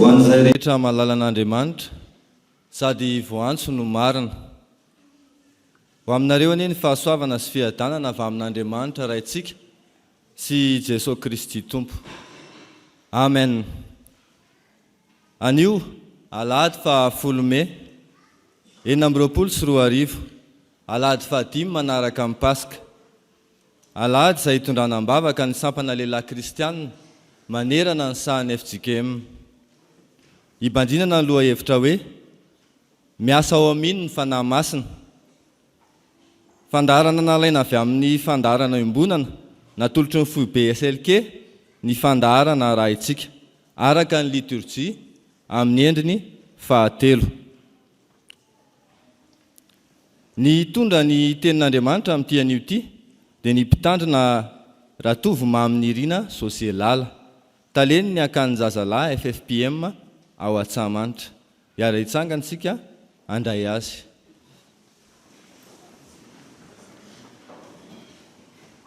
hoan'izay rehetra malalan'Andriamanitra sady voantso no marina. Ho aminareo anie ny fahasoavana sy fiadanana avy amin'Andriamanitra raintsika sy Jesosy Kristy Tompo. Amen. Anio alahady fa 10 May 2024, alahady fa 5 manaraka amin'ny Pasika. Alahady izay hitondranam-bavaka ny sampana lehilahy kristianina manerana ny sahan'ny FJKM. Ibandrinana ny loha hevitra hoe miasa ao aminy ny fanahy masina. Fandarana nalaina avy amin'ny fandarana iombonana natolotry ny foibe SLK ny fandarana raha itsika araka ny liturjia amin'ny endriny 7. Ny tondra ny tenin'Andriamanitra amin'ity anio ity dia ny mpitandrina Ratovo Maminirina Sosielala taleny ny akan'ny zazalahy FFPM ao Antsahamanitra. Iara hitsangantsika andray azy.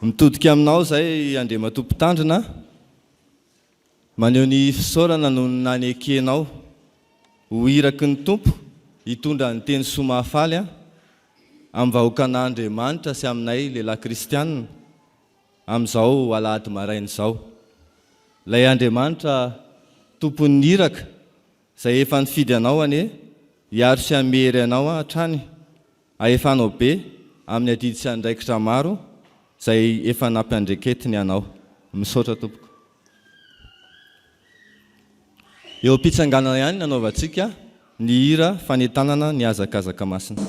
Mitodika aminao izay Andriamatoa mpitandrina, maneho ny fisaorana no nanekenao ho iraky ny Tompo hitondra ny teny soa mahafaly amin'ny vahoakan'Andriamanitra sy aminay lehilahy kristianina amin'izao alahady maraina izao. Ilay Andriamanitra tompon'ny iraka izay efa nifidy anao anie hiaro sy hamery anao hatrany, ahefanao be amin'ny adidy sy andraikitra maro izay efa nampiandreketiny anao. Misaotra tompoko. Eo am-pitsanganana ihany nanaovantsika ny hira fanentanana ny hazakazaka masina.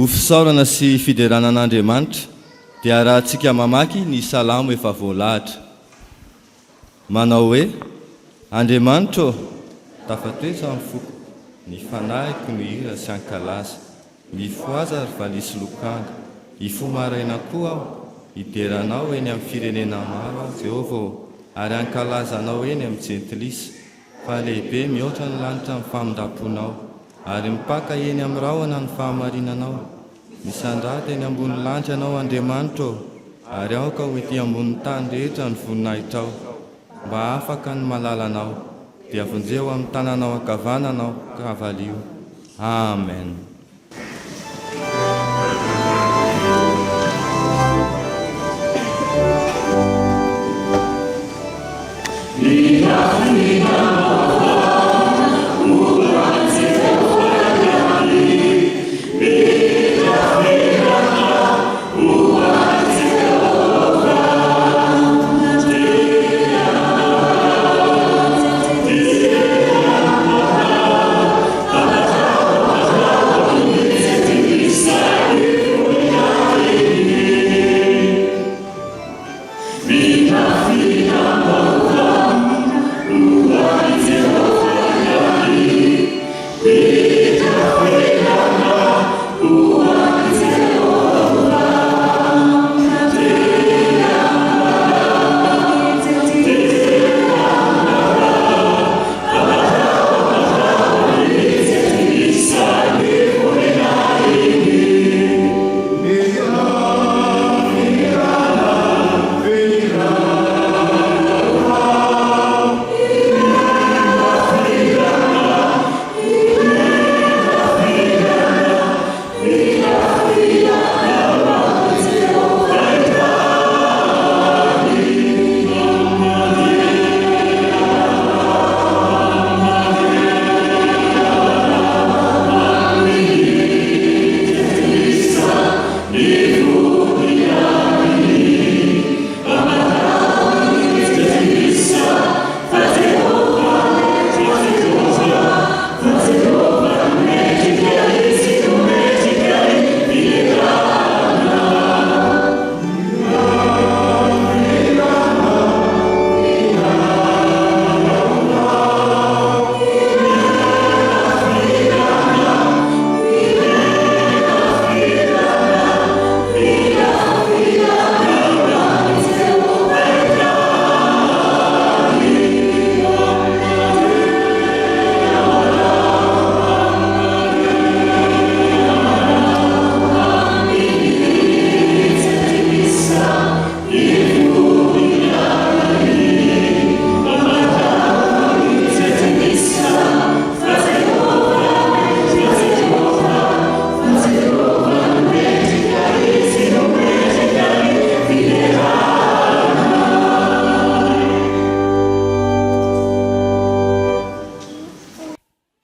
Ho fisaorana sy fideranan'Andriamanitra dia raha antsika mamaky ny salamo efa voalahatra. Manao hoe: Andriamanitra ô, tafatoetra amin'ny foko, ny fanahiko ny hira sy ankalaza, mifoaza ary valisy lokanga, hifo maraina koa aho, hideranao eny amin'ny firenena maro, Jehova, ary ankalazanao eny amin'ny jentilisa fa lehibe mihoatra ny lanitra amin'ny famindraponao ary mipaka eny amin'ny rahona ny fahamarinanao. Misandrata eny ambony lanitra ianao Andriamanitra ary aoka ho ety ambony tany rehetra ny voninahitrao mba afaka ny malalanao dia vonjeo amin'ny tananao ankavananao kavalio. Amen.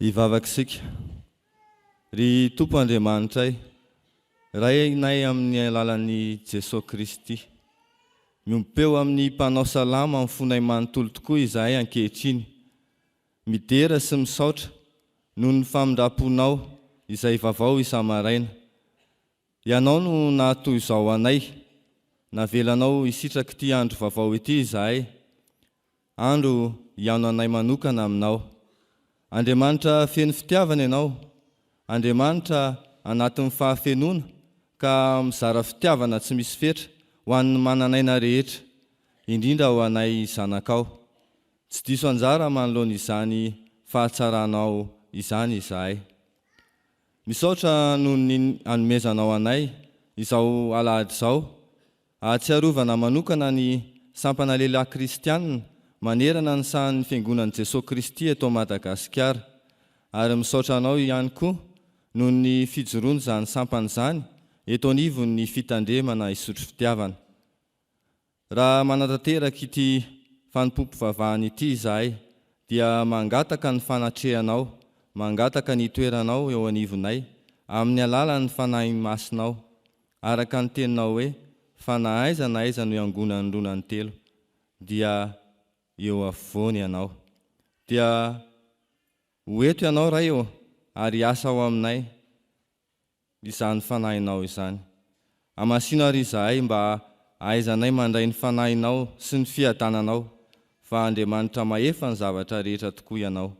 Ivavakisika ry Tompo Andriamanitray, rainay amin'ny alalan'i Jesosy Kristy. Miompeo amin'ny mpanao salama amin'ny fonay manontolo tokoa izahay ankehitriny. Midera sy misaotra noho ny famindraponao izay vaovao isa-maraina. Ianao no nahatoy izao anay, navelanao isitraka ity andro vaovao ity izahay, andro hiano anay manokana aminao. Andriamanitra feno fitiavana ianao, Andriamanitra anatin'ny fahafenona ka mizara fitiavana tsy misy fetra ho an'ny mananaina rehetra, indrindra ho anay zanakao. Tsy diso anjara manoloana izany fahatsaranao izany izahay. Misaotra noho ny hanomezanao anay izao alahady izao, ahatsiarovana manokana ny sampana lehilahy kristianina manerana ny sahan'ny fiangonan'i Jesosy Kristy eto Madagasikara, ary misaotra anao ihany koa noho ny fijoroana izany sampana izany eto anivon'ny fitandremana isotro fitiavana. Raha manatanteraka ity fanompoam-pivavahana ity izahay, dia mangataka ny fanatrehanao, mangataka ny toeranao eo anivonay amin'ny alalan'ny fanahy masinao, araka ny teninao hoe fa na aiza na aiza no iangonan'ny ronany telo dia eo afovoany ianao. Dia hoeto ianao ray eo ary asa ao aminay izany fanahinao izany. Amasina ary izahay mba ahaizanay mandray ny fanahinao sy ny fiadananao, fa Andriamanitra mahefa ny zavatra rehetra tokoa ianao.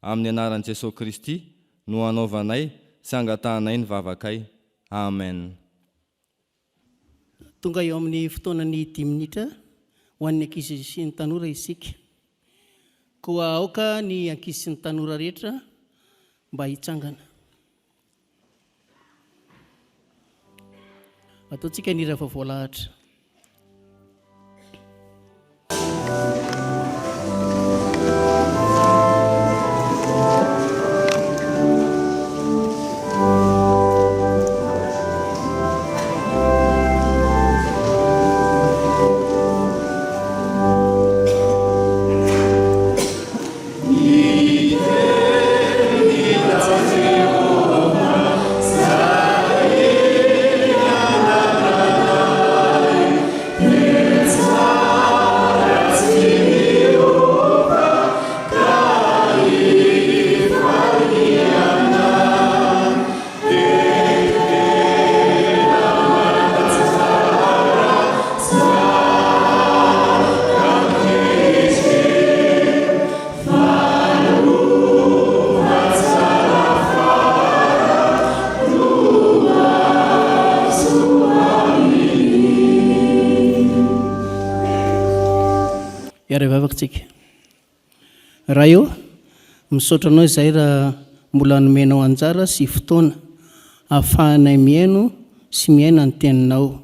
Amin'ny anaran'i Jesosy Kristy no anaovanay sy angatahanay ny vavakay. Amen. Tonga eo amin'ny fotoanany 10 minitra ho an'ny ankizy sy ny tanora isika, koa aoka ny ankizy sy ny tanora rehetra mba hitsangana. Ataontsika ny hira voalahatra. Vavatsika raha eo misaotra anao izay raha mbola nomenao anjara sy fotoana ahafahanay miaino sy miaina ny teninao,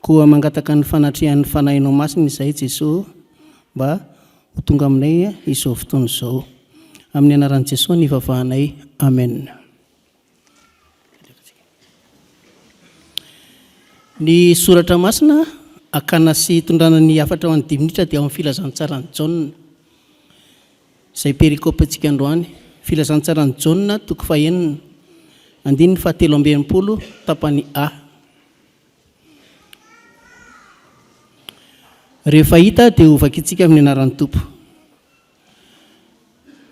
koa mangataka ny fanatrehan'ny fanahinao masina izay Jesosy mba ho tonga aminay izao fotoana izao, amin'ny anaran'i Jesosy ny vavahanay, amen. Ny soratra masina akana sy tondrana ny afatra ho an'ny 10 minitra dia amin'ny filazantsara ny Jaona, izay perikopy antsika androany. Filazantsara ny Jaona toko 4 andininy 17 tapany A. Rehefa hita dia ovaka itsika amin'ny anaran'ny Tompo.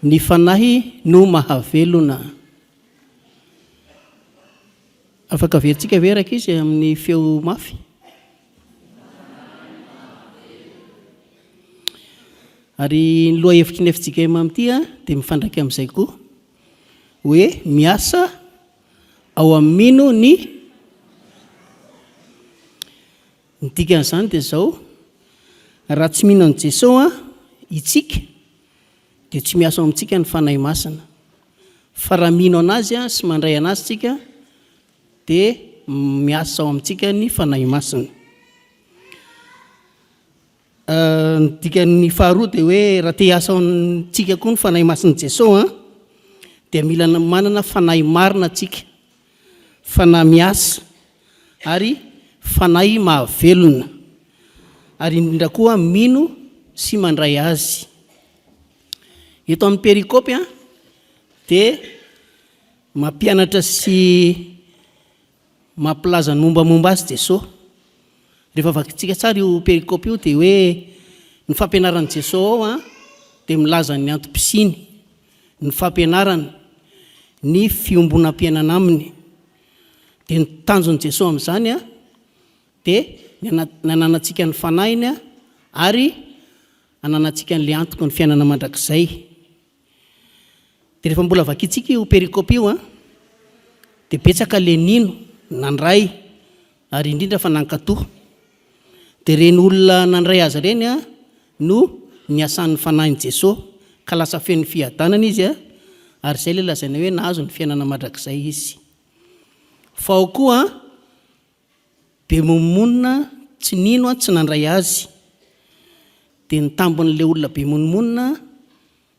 Ny fanahy no mahavelona. Afaka veritsika veraka izy amin'ny feo mafy. Ary ny loha hevitry ny efitsika amin'ity dia mifandraika amin'izay koa hoe miasa ao amino ny dikan'izany dia izao, raha tsy mino an'i Jesosy itsika dia tsy miasa ao amintsika ny fanahy masina, fa raha mino anazy sy mandray anazy tsika dia miasa ao amintsika ny fanahy masina. Ny dikan'ny faharoa dia hoe raha te hiasa ao amintsika koa ny fanahy masin'i Jesosy dia mila manana fanahy marina tsika, fanahy miasa ary fanahy mahavelona, ary indrindra koa mino sy mandray azy. Eto amin'ny perikopy dia mampianatra sy mampilaza ny mombamomba azy Jesosy. Rehefa vakintsika tsara io perikopy io dia hoe ny fampianaran'i Jesosy ao dia milaza ny antom-pisiny, ny fampianarana, ny fiombonam-piainana aminy. Dia ny tanjon'i Jesosy amin'izany dia nananantsika ny fanahiny ary ananantsika n'ilay antoko ny fiainana mandrakizay. Dia rehefa mbola vakintsika io perikopy io dia betsaka Lenino nandray ary indrindra fa nankatoa. Dia reny olona nandray azy ireny no niasan'ny fanahin'i Jesosy ka lasa feno fiadanana izy ary izay ilay lazaina hoe nahazo ny fiainana mandrakizay izy. Fa ao koa be monomonina tsy nino tsy nandray azy, dia ny tambon'ilay olona be monomonina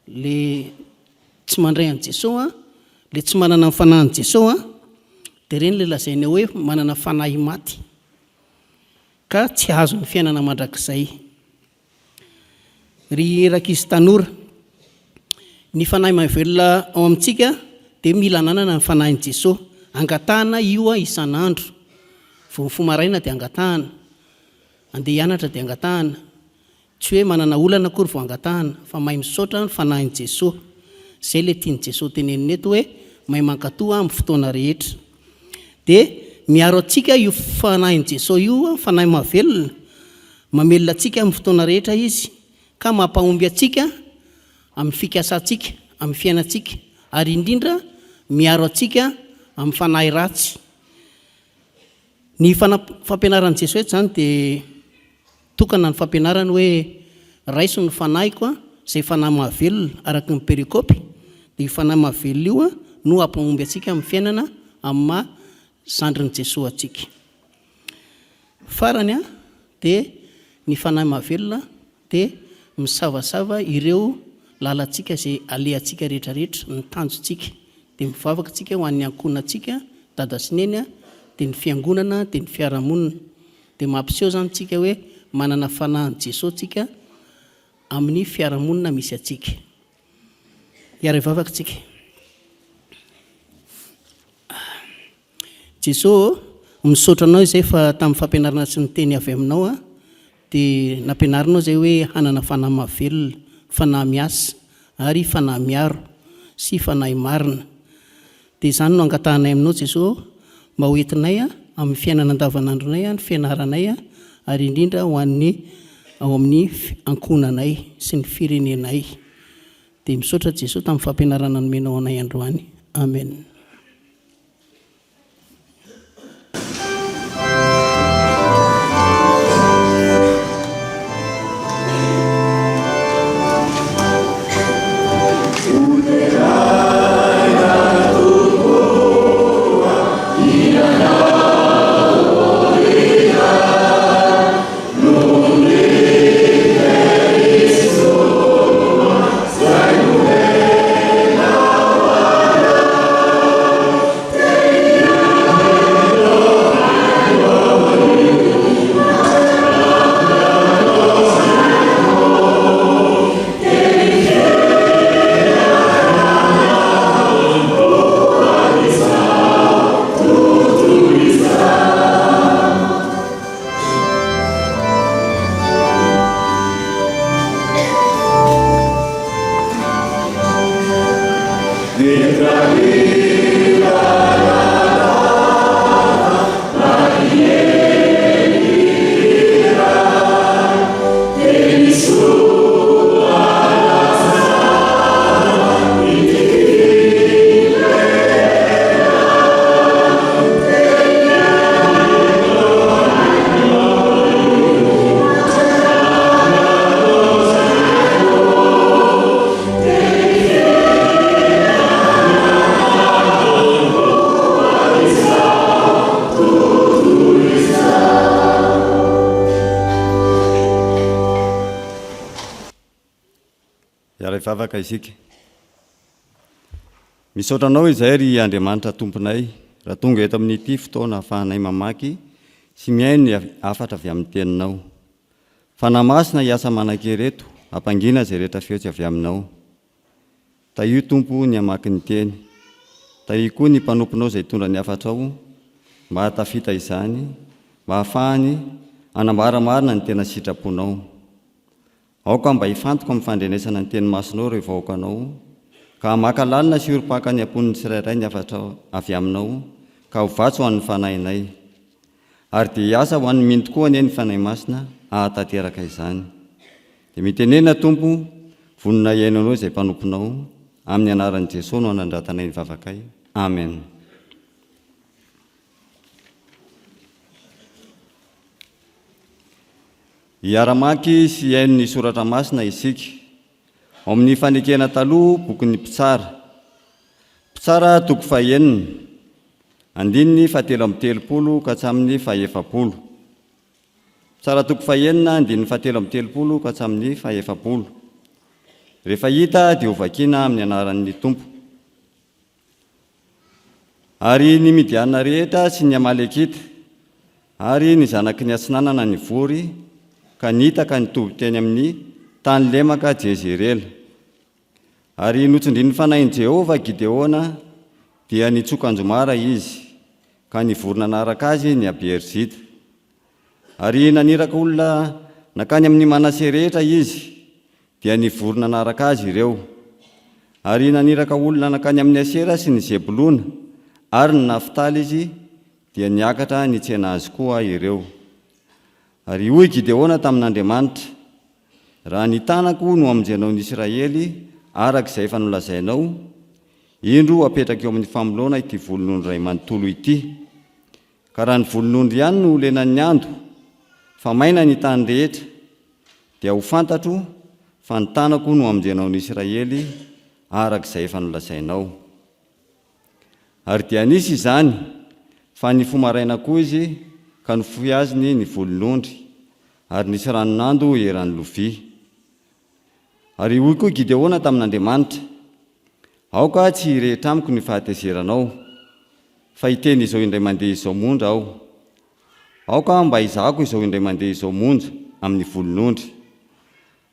le tsy mandray an'i Jesosy, le tsy manana ny fanahin'i Jesosy dia ireny ilay lazaina hoe manana fanahy maty ka tsy azo ny fiainana mandrakizay. Ry rakizy tanora, ny fanahy mahavelona ao amintsika dia mila nanana ny fanahin'i Jesosy. Angatahana io isan'andro, vao maraina dia angatahana, andeha hianatra dia angatahana, tsy hoe manana olana akory vao angatahana, fa mahay misaotra ny fanahin'i Jesosy. Izay ilay tian'i Jesosy teneniny eto hoe mahay mankatoa amin'ny fotoana rehetra. Dia miaro antsika io fanahin'i Jesosy io, fanahy mahavelona, mamelona antsika amin'ny fotoana rehetra izy, ka mampahomby antsika amin'ny fikasantsika, amin'ny fiainantsika, ary indrindra miaro antsika amin'ny fanahy ratsy. Ny fampianaran'i Jesosy zany dia tokana ny fampianarany hoe raiso ny fanahiko a zay fanahy mahavelona araka ny perikopy dia fanahy mahavelona io a no ampamomby atsika amin'ny fiainana amin'ny maha zandriny Jesosy atsika. Farany a dia ny fanahy mahavelona dia misavasava ireo lalantsika zay alehantsika rehetrarehetra, ny tanjontsika dia mivavaka tsika ho an'ny ankonantsika dada sy neny a dia ny fiangonana dia ny fiarahamonina dia mampiseho zany tsika hoe manana fanahy Jesosy tsika amin'ny fiarahamonina misy atsika. Iara ivavaka tsika. Jesosy misaotra anao izay fa tamin'ny fampianarana sy ny teny avy aminao a dia nampianarinao zay hoe hanana fanahy mahavelona, fanahy miasa ary fanahy miaro sy fanahy marina. Dia izany no angatahanay aminao Jesosy mba ho entinay a amin'ny fiainana andavanandronay a ny fianaranay a ary indrindra ho an'ny ao amin'ny ankonanay sy ny firenenay. Dia misaotra Jesosy tamin'ny fampianarana nomenao anay androany. Amen. Vavaka isika. Misaotra anao izay ry Andriamanitra tomponay raha tonga eto amin'ity fotoana ahafahanay mamaky sy miaino ny afatra avy amin'ny teninao. Fanahy masina hiasa manan-kereto hampangina izay rehetra feotsy avy aminao. Taio Tompo ny hamaky ny teny, taio koa ny mpanomponao izay tondra ny afatrao mba hatafita izany, mba hahafahany hanambaramarina ny tena sitraponao. Aoka mba hifantoka amin'ny fandrenesana ny teny masinao rehefa aokanao, ka hamaka lalina sy orom-paka ny amponiny tsirairay ny afatra avy aminao, ka ho vatso ho an'ny fanahinay. Ary dia hiasa ho an'ny mino tokoa anie ny fanahy masina ahatateraka izany. Dia mitenena Tompo, vonona iainanao izay mpanomponao, amin'ny anaran'i Jesosy no anandratanay ny vavakay. Amen. Hiara-maky sy haino ny soratra masina isika ao amin'ny fanekena taloha bokin'ny Mpitsara. Mpitsara toko fahaenina, andininy fahatelo amby telopolo ka hatramin'ny fahaefapolo. Mpitsara toko fahaenina, andininy fahatelo amby telopolo ka hatramin'ny fahaefapolo. Rehefa hita dia ho vakiana amin'ny anaran'ny Tompo. Ary ny Midianina rehetra sy ny Amalekita ary ny zanaky ny Atsinanana ny vory ka nitaka ny toby teny amin'ny tany lemaka Jezerela. Ary notsindrin'ny fanahin'i Jehovah Gideona dia nitsokan-jomara izy, ka nivorona naraka azy ny Aberzita. Ary naniraka olona nakany amin'ny Manase rehetra izy, dia nivorona naraka azy ireo. Ary naniraka olona nakany amin'ny Asera sy ny Zebulona ary ny Naftaly izy, dia niakatra nitsena azy koa ireo. Ary hoy Gideona tamin'Andriamanitra, raha ny tanako no amonjenao ny Israely araka izay efa nolazainao, indro apetraka eo amin'ny famolona ity volon'ondry ray manontolo ity. Ka raha ny volon'ondry ihany no lenan'ny ando, fa maina ny tany rehetra dia ho fantatro fa ny tanako no amonjenao ny Israely arak'izay efa nolazainao. Ary dia nisy izany fa ny fomaraina koa izy ka nofoy aziny ny volon'ondry ary nisy ranonando eran'ny lovia. Ary hoy koa Gideona tamin'Andriamanitra, aoka tsy rehetra amiko ny fahatezeranao, fa hiteny izao indray mandeha izao monja aho. Aoka mba izahako izao indray mandeha izao monja amin'ny volon'ondry.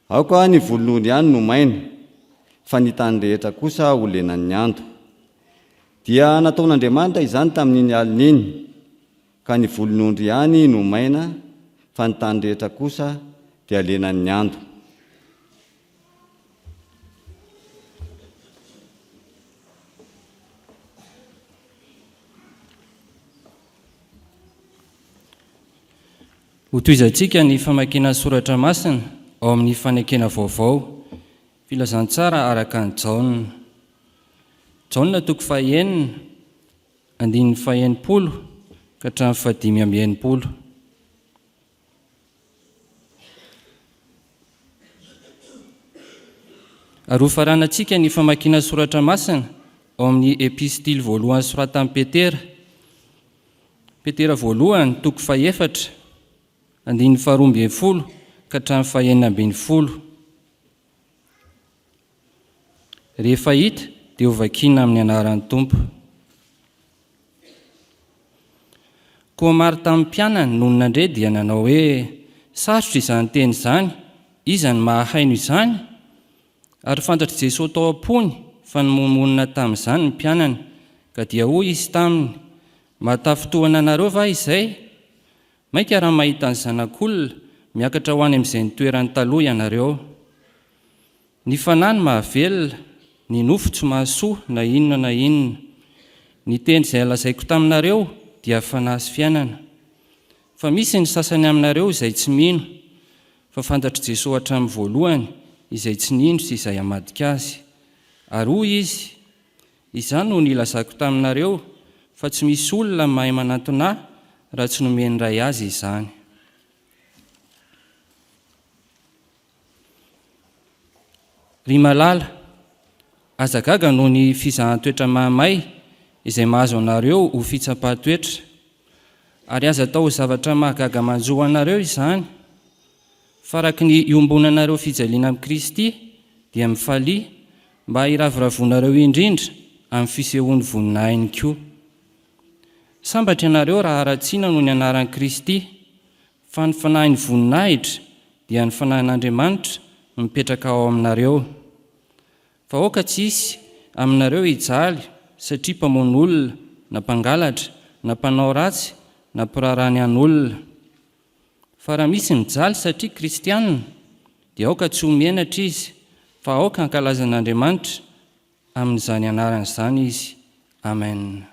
Aoka ny volon'ondry ihany no maina, fa ny tany rehetra kosa ho lenan'ny ando. Dia nataon'Andriamanitra izany tamin'iny alina iny, ka ny volon'ondry ihany no maina, fa ny tany rehetra kosa dia lenan'ny ando. Ho toizantsika ny famakiana soratra masina ao amin'ny fanekena vaovao, filazantsara araka ny Jaona. Jaona toko fahaenina, andininy fahaenimpolo ka hatramin'ny fahadimy amby enimpolo. Ary ho faranantsika ny famakiana soratra masina ao amin'ny epistily voalohany soratan'i Petera voalohany toko fahaefatra, andininy faharoa amby folo ka hatramin'ny fahaenina amby folo. Rehefa hita dia ho vakiana amin'ny anaran'ny Tompo. Koa maro tamin'ny mpianany noho nandre dia nanao hoe sarotra izany teny izany, iza ny mahahaino izany? Ary fantatry Jesosy tao am-pony fa nomonina tamin'izany ny mpianany, ka dia hoy izy taminy, mahatafotoana anareo va izay? Maika raha mahita ny zanak'olona miakatra ho any amin'izay nitoerany taloha ianareo. Ny fanahy ny mahavelona, ny nofo tsy mahasoa na inona na inona. Ny teny izay lazaiko taminareo dia fanahy sy fiainana. Fa misy ny sasany aminareo izay tsy mino, fa fantatry Jesosy hatramin'ny voalohany izay tsy nino sy izay hamadika azy. Ary hoy izy, izany no nilazako taminareo, fa tsy misy olona mahay manantona ahy raha tsy nomeny ray azy izany. Ry malala, azagaga noho ny fizahan-toetra mahamay izay mahazo anareo ho fitsapahatoetra, ary aza atao zavatra mahagaga manjo anareo izany. Faraky ny iombonanareo fijaliana amin'ny Kristy dia mifalia mba hiraviravonareo indrindra amin'ny fisehoany voninahiny koa. Sambatra ianareo raha aratsiana noho ny anaran'i Kristy, fa ny fanahiny voninahitra dia ny fanahin'Andriamanitra mipetraka ao aminareo. Fa aoka tsy hisy aminareo hijaly satria mpamono olona, na mpangalatra, na mpanao ratsy, na mpirarany an'olona. Fa raha misy mijaly satria kristianina, dia aoka tsy homenatra izy, fa aoka hankalazan'Andriamanitra amin'izany anarana izany izy. Amen.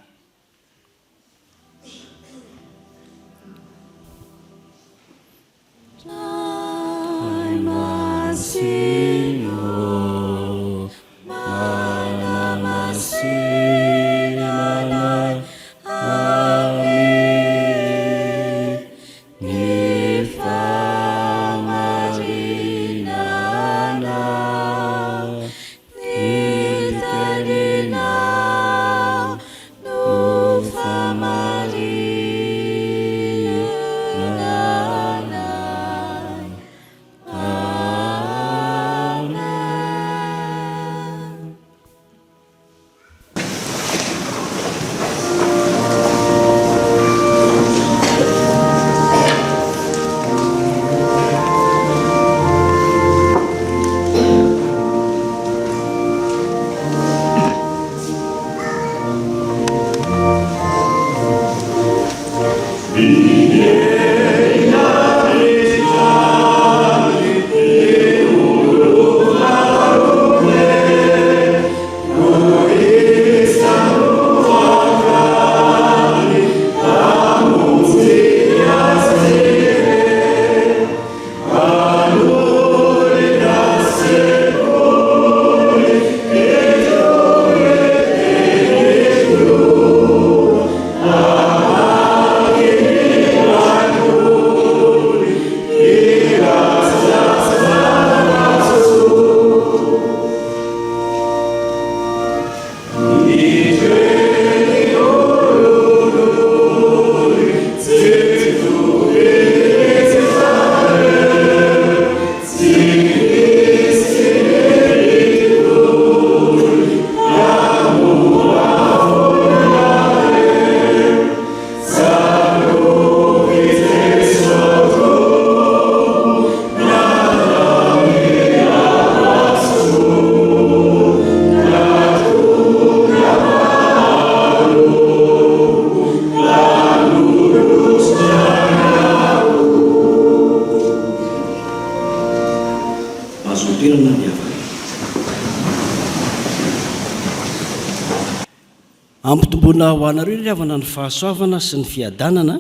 Ampitomboana ho anareo ry havana ny fahasoavana sy ny fiadanana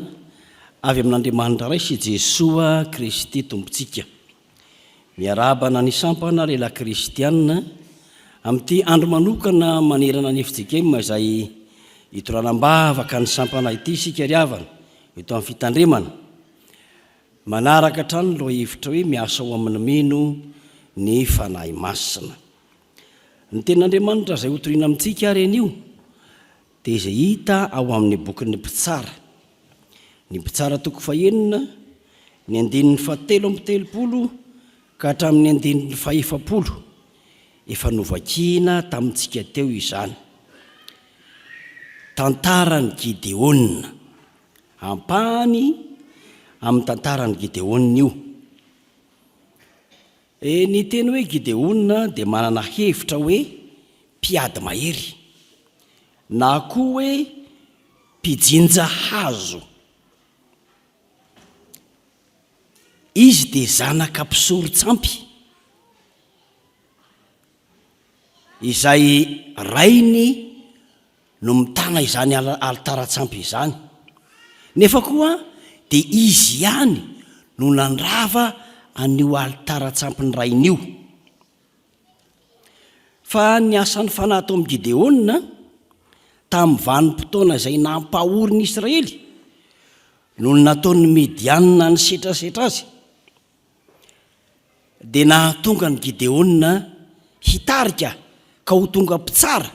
avy amin'Andriamanitra ray sy Jesoa Kristy tompontsika. Miarabana ny sampana lela kristianina amin'ity andro manokana manerana ny efitsikema izay hitoranam-bavaka ny sampana ity sika ry havana eto amin'ny fitandremana. Manaraka hatrany aloha hevitra hoe miasa ao amin'ny mino ny fanahy masina. Ny ten'Andriamanitra izay hotoriana amintsika ary anio dia izay hita ao amin'ny bokin'ny mpitsara. Ny mpitsara toko fahenina ny andinin'ny 7:30 ka hatramin'ny andinin'ny 100 efa novakiana tamintsika teo izany. Tantarany Gideona, ampany amin'ny tantarany Gideona io. Ny teny hoe Gideona dia manana hevitra hoe mpiady mahery na koa hoe mpijinja hazo. Izy dia zanaka mpisoritsampy izay rainy no mitana izany altaratsampy izany. Nefa koa dia izy ihany no nandrava an'io altaratsampy ny rain'io. Fa ny asan'ny fanahy tao amin'ny Gideona tamin'ny vanim-potoana izay nampahory ny Israely noho ny nataon'ny Midianina ny setrasetra azy, dia nahatonga ny Gideona hitarika ka ho tonga mpitsara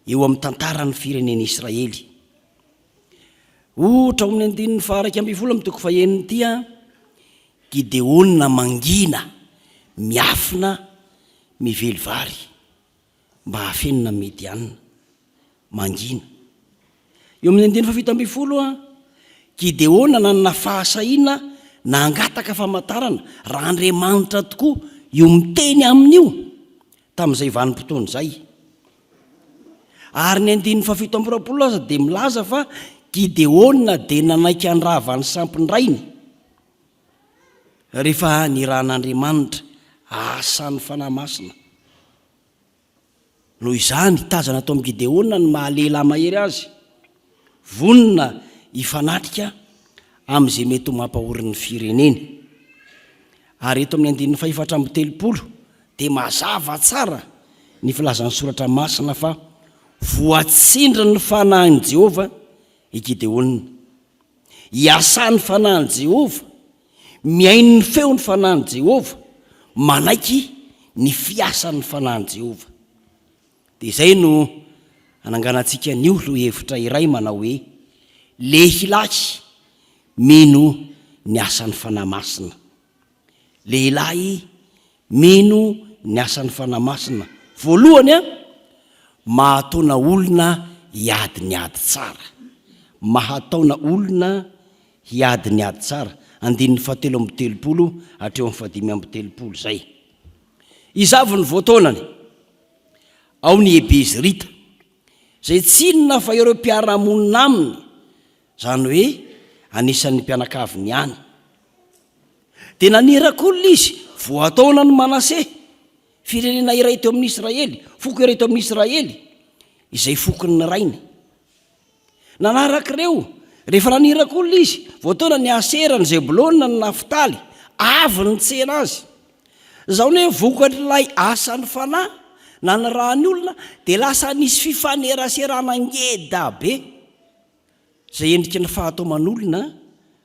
eo amin'ny tantaran'ny firenen'ny Israely. Ohatra ao amin'ny 9:20 amin'ny toko faheniny ity, Gideona mangina miafina mively vary mba hafenina Midianina, mangina. Eo amin'ny 7:70 Gideona nanana fahasahiana nangataka famantarana raha Andriamanitra tokoa io miteny amin'io tamin'izay vanim-potoana izay. Ary ny 7:70 aza dia milaza fa Gideona dia nanaiky andrava ny sampiny rainy rehefa niran'Andriamanitra asan'ny fanahy masina. Noho izany tazana tao amin'ny Gideona ny mahalela mahery azy, vonona hifanatrika amin'izay mety ho mampahory ny fireneny. Ary eto amin'ny 4:30 dia mazava tsara ny filazan'ny soratra masina fa voatsindry ny fanahin'i Jehova i Gideona. Hiasan'ny fanahin'i Jehova, miainy ny feo ny fanahin'i Jehova, manaiky ny fiasan'ny fanahin'i Jehova. Dia izay no ananganantsika nio lohevitra iray manao hoe lehilahy mino ny asan'ny fanahy masina. Lehilahy mino ny asan'ny fanahy masina. Voalohany mahatona olona hiady ny ady tsara. Mahataona olona hiady ny ady tsara. 7:30 hatreo amin'ny 5:30 zay. Izavy ny voataonany ao ny Ebezirita zay tsinona fa ireo mpiara-monina aminy, zany hoe anisan'ny mpianakaviny ihany. Dia nanirak'olona izy voataona ny Manase, firenena iray teo amin'ny Israely, foko iray teo amin'ny Israely izay fokony ny rainy. Nanarak'ireo rehefa nanirak'olona izy voataona ny Asera, ny Zebolona, ny Naftaly, avy ny tsena azy. Zao hoe vokatr'ilay asan'ny fanahy na ny rahan'ny olona dia lasa nisy fifaneraserana ngeda be zay endriky ny fahatoman'olona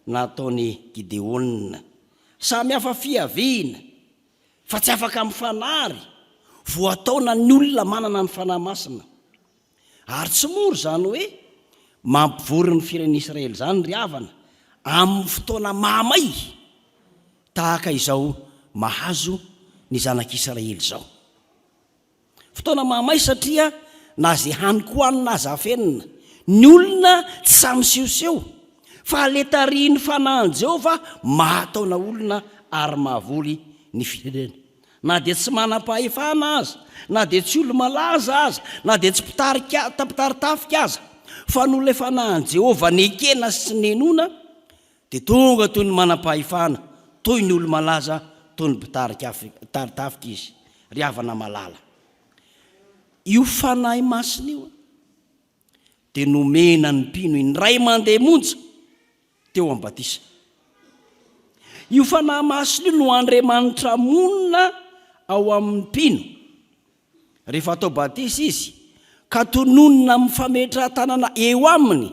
nataony Gideona. Samy hafa fiaviana fa tsy afaka mifanary, voataona ny olona manana ny fanahy masina. ary tsy moro zany hoe mampivory ny firen'Israely zany ry havana amin'ny fotoana mamay tahaka izao mahazo ny zanak'Israely zao. Fotoana mamay satria na zay hany ko hanina aza afenina ny olona tsy samy sehoseho fa le tariny fanahin Jehovah mahataona olona ary mahavory ny firenena. Na dia tsy manam-pahefana aza, na dia tsy olo malaza aza, na dia tsy mpitaritafika aza, fa no le fanahin Jehovah nekena sy nenona dia tonga toy ny manam-pahefana, toy ny olo malaza, toy ny mpitaritafika izy. Ry havana malala, io fanahy masina io dia nomena ny mpino indray mandeha monja teo am-batisa. Io fanahy masina io no Andriamanitra monina ao amin'ny mpino rehefa atao batisa izy, ka tononona mifametra-tanana eo aminy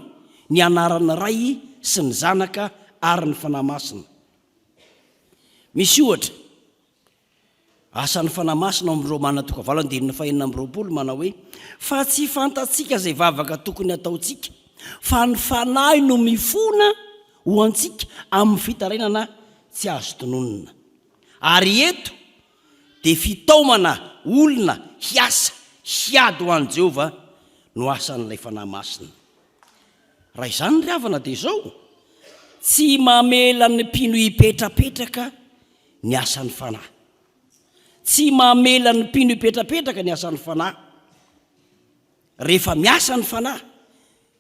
ny anarana ray sy ny zanaka ary ny fanahy masina. Misy ohatra asan'ny fanahy masina amin'ny Romana 8:20 manao hoe fa tsy fantatsika zay vavaka tokony ataontsika, fa ny fanahy no mifona ho antsika amin'ny fitarainana tsy azo tononona. Ary eto dia fitaomana olona hiasa hiady ho an'i Jehovah no asan'ilay fanahy masina. Raha izany ry havana dia izao, tsy mamela ny mpino hipetrapetraka ny asan'ny fanahy, tsy mamela ny mpino hipetrapetraka ny asan'ny fanahy. Rehefa miasa ny fanahy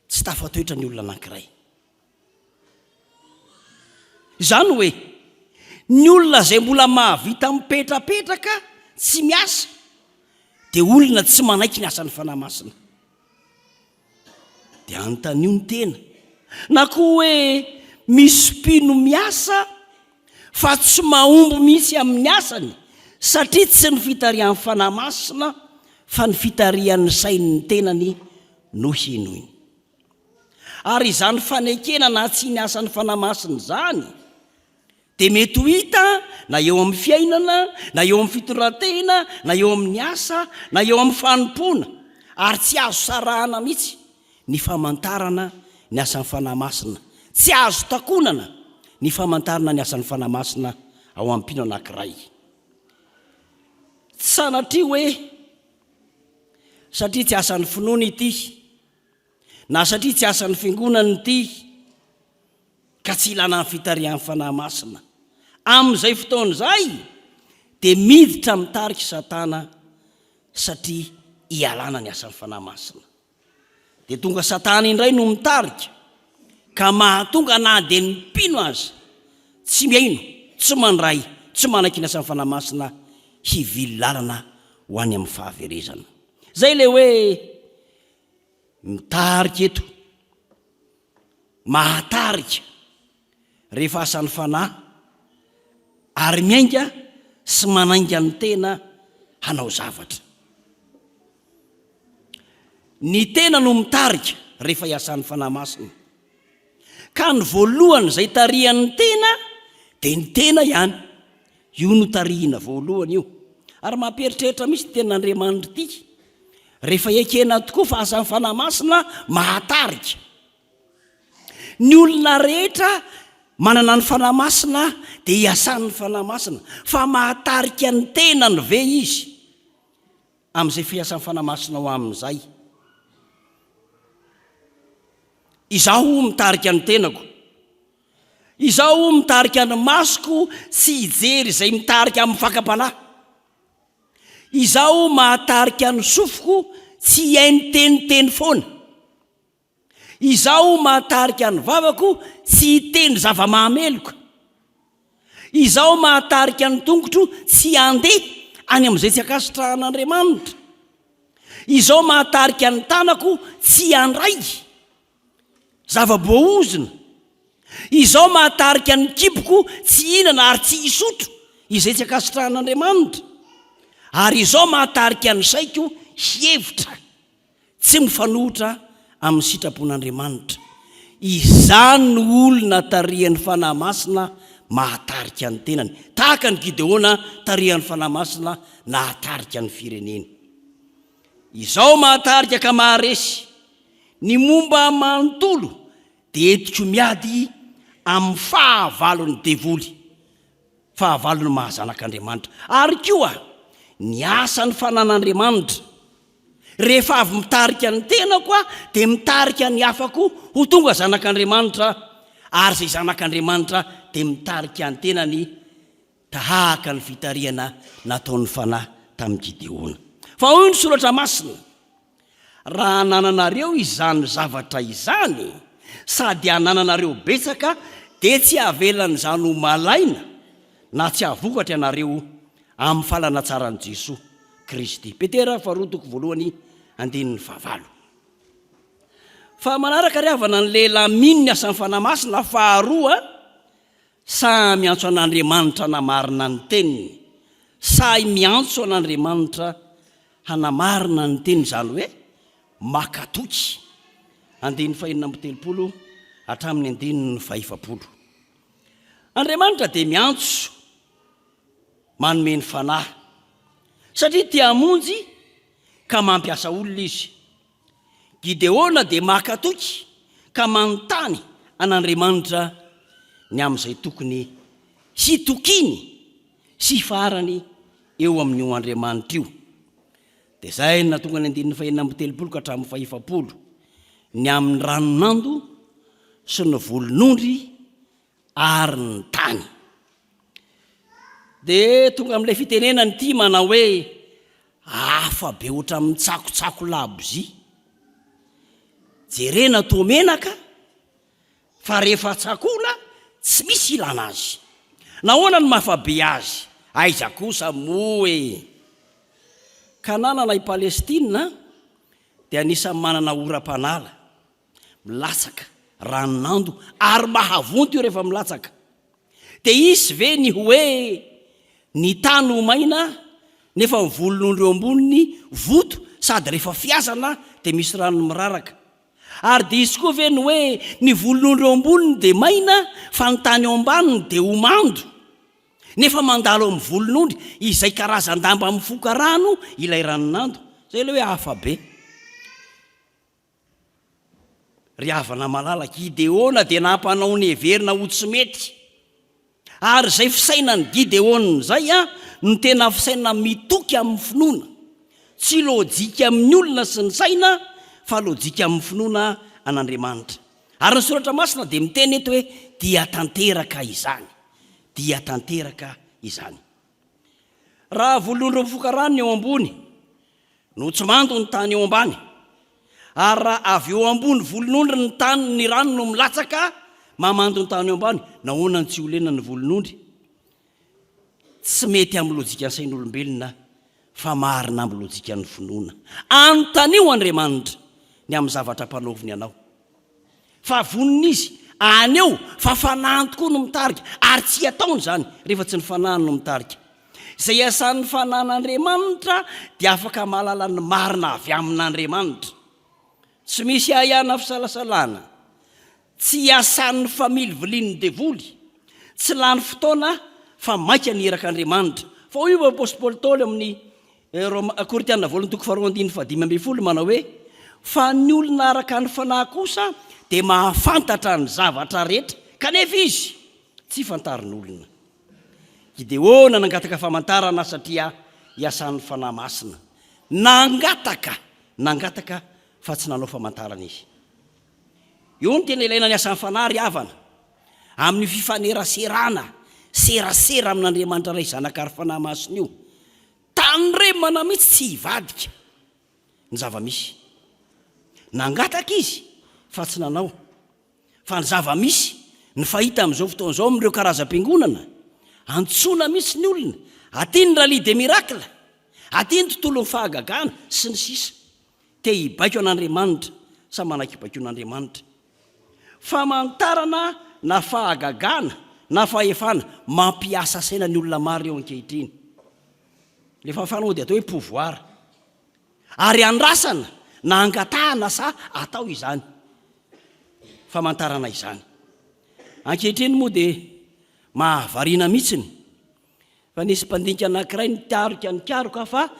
tsy tafatoetra ny olona anankiray. Izany hoe ny olona zay mbola mahavita mipetrapetraka tsy miasa dia olona tsy manaiky ny asan'ny fanahy masina. Dia anontanio ny tena na koa hoe misy mpino miasa fa tsy mahomby mihitsy amin'ny asany satria tsy ny fitarihan'ny fanahy masina fa ny fitarihan'ny sain'ny tenany no hinoiny. Ary izany fanekena na tsy ny asan'ny fanahy masina zany dia mety ho hita na eo amin'ny fiainana, na eo amin'ny fitondratena, na eo amin'ny asa, na eo amin'ny fanompoana, ary tsy azo sarahana mihitsy ny famantarana ny asan'ny fanahy masina, tsy azo takonana ny famantarana ny asan'ny fanahy masina ao amin'ny mpino anankiray. Tsy sanatria hoe satria tsy asan'ny finoana ity, na satria tsy asan'ny fiangonana ity ka tsy ilana ny fitarihan'ny fanahy masina. Amin'izay fotoana izay dia miditra mitarika Satana satria hialana ny asan'ny fanahy masina. Dia tonga Satana indray no mitarika ka mahatonga na dia ny mpino azy tsy miaino, tsy mandray, tsy manaiky ny asan'ny fanahy masina hivily lalana ho any amin'ny fahaverezana. Zay le hoe mitarika eto, mahatarika rehefa asan'ny fanahy ary miainga sy manainga ny tena hanao zavatra. Ny tena no mitarika rehefa hiasan'ny fanahy masina, ka ny voalohany zay tarihan'ny tena dia ny tena ihany. Io no tarihina voalohany io. Ary mampieritreritra misy tenan'Andriamanitra ity rehefa ekena tokoa fa asan'ny fanahy masina mahatarika. Ny olona rehetra manana ny fanahy masina dia hiasan'ny fanahy masina, fa mahatarika ny tenany ve izy amin'izay fiasan'ny fanahy masina ho amin'izay. Izaho mitarika ny tenako, izaho mitarika ny masoko sy hijery izay mitarika amin'ny fakam-panahy, izaho mahatarika ny sofoko tsy hiainy teniteny foana, izaho mahatarika ny vavako tsy hiteny zava-mahameloka, izaho mahatarika ny tongotro tsy handeha any amin'izay tsy akasitrahan'Andriamanitra, izaho mahatarika ny tanako tsy handray zava-boaozina, izaho mahatarika ny kiboko tsy hinana ary tsy hisotro izay tsy akasitrahan'Andriamanitra, ary izaho mahatarika ny saiko hevitra tsy mifanohitra amin'ny sitrapon'Andriamanitra. Izany ny olona tarihan'ny fanahy masina mahatarika ny tenany, tahaka ny Gideona tarihan'ny fanahy masina nahatarika ny fireneny. izao mahatarika ka maharesy ny momba manontolo dia etiko miady amin'ny fahavalony devoly, fahavalony mahazanak'Andriamanitra. Ary koa ny asany fanan'Andriamanitra rehefa avy mitarika ny tenako dia mitarika ny afako ho tonga zanak'Andriamanitra, ary izay zanak'Andriamanitra dia mitarika ny tenany tahaka ny fitariana nataon'ny fanahy tamin'ny Gideona. Fa hoy ny soratra masina, raha nananareo izany zavatra izany sady hananareo betsaka dia tsy havelany izany ho malaina na tsy havokatra ianareo amin'ny falanatsaran'i Jesosy Kristy. Petera 2:1-9. Fa manaraka ry havana ny lehilahy mino ny asan'ny fanahy masina, faharoa sa miantso an'Andriamanitra hanamarina ny teniny, sa miantso an'Andriamanitra hanamarina ny teniny, izany hoe makatoky. 5:30 hatramin'ny 5:40. Andriamanitra dia miantso manome ny fanahy satria tia hamonjy ka mampiasa olona izy. Gideona dia makatoky ka manontany an'Andriamanitra ny amin'izay tokony sy tokiny sy farany eo amin'io Andriamanitra io. Dia izay natonga ny 5:30 ka hatramin'ny 5:40 ny amin'ny ranonando sy ny volon'ondry ary ny tany. Dia tonga amin'ilay fitenenany ity manao hoe hafa be oatra amin'ny tsakotsako labozy. Jerena toa menaka fa rehefa tsakola tsy misy ilana azy. Nahoana ny mahafabe azy? Aiza kosa moe? Kanana i Palestina dia anisany manana oram-panala, milatsaka ranonando ary mahavonto io rehefa milatsaka. Dia isy ve ny hoe ny tany ho maina nefa ny volon'ondry eo amboniny voto sady rehefa fiazana dia misy rano miraraka? Ary dia isy koa ve ny hoe ny volon'ondry eo amboniny dia maina fa ny tany eo ambaniny dia ho mando nefa mandalo amin'ny volon'ondry izay karazan-damba mifoka rano ilay ranonando? Zay ilay hoe hafa be. Ry havana malalaka, Gideona dia nampanao ny heverina ho tsy mety. Ary izay fisainany Gideona zay no tena fisaina mitoky amin'ny finoana, tsy lôjika amin'ny olona sy ny saina fa lôjika amin'ny finoana an'Andriamanitra. Ary ny soratra masina dia miteny eto hoe dia tanteraka izany, dia tanteraka izany. Raha volon'ondry mifoka rano eo ambony no tsy mando ny tany eo ambany, ary raha avy eo ambony volon'ondry ny tany ny rano no milatsaka mamando ny tany eo ambany, nahoana ny tsy olena ny volon'ondry? Tsy mety amin'ny lôjika ny sain'olombelona fa marina amin'ny lôjika ny finoana. Anontanio Andriamanitra ny amin'ny zavatra mpanaoviny anao, fa vonona izy aneo fa fanahy tokoa no mitarika, ary tsy ataony zany rehefa tsy ny fanahiny no mitarika. Izay asan'ny fanan'Andriamanitra dia afaka mahalala ny marina avy amin'Andriamanitra. Tsy misy ahihana fisalasalana, tsy asan'ny family vilian'ny devoly, tsy lany fotoana fa maika nieraka Andriamanitra. Fa hoy io apôstôly Paoly Tôly amin'ny Korinthiana 2:5 manao hoe fa ny olona araka ny fanahy kosa dia mahafantatra ny zavatra rehetra, kanefa izy tsy fantarin'olona. Gideona nangataka famantarana satria iasan'ny fanahy masina. Nangataka fa tsy nanao famantarana izy. Io ny tena ilaina ny asan'ny fanahy ry havana, amin'ny fifaneraserana serasera amin'Andriamanitra ray zanaka ary fanahy masina io. Tany remana mitsy tsy hivadika ny zava-misy. Nangataka izy fa tsy nanao. Fa ny zava-misy ny fahita amin'izao fotoan'izao amin'ireo karazam-piangonana, antsoina mitsy ny olona, aty ny rally de miracle, aty ny tontolon'ny fahagagana sy ny sisa. Te hibaiko an'Andriamanitra sa manakibaiko an'Andriamanitra. Famantarana na fahagagana na fahefana mampiasa saina ny olona maro eo ankehitriny. Le fahafana dia atao hoe pouvoir, ary andrasana na angatahana sa atao izany famantarana izany. Ankehitriny moa dia mahavariana mihitsiny fa nisy mpandinika anankiray nitaroka fa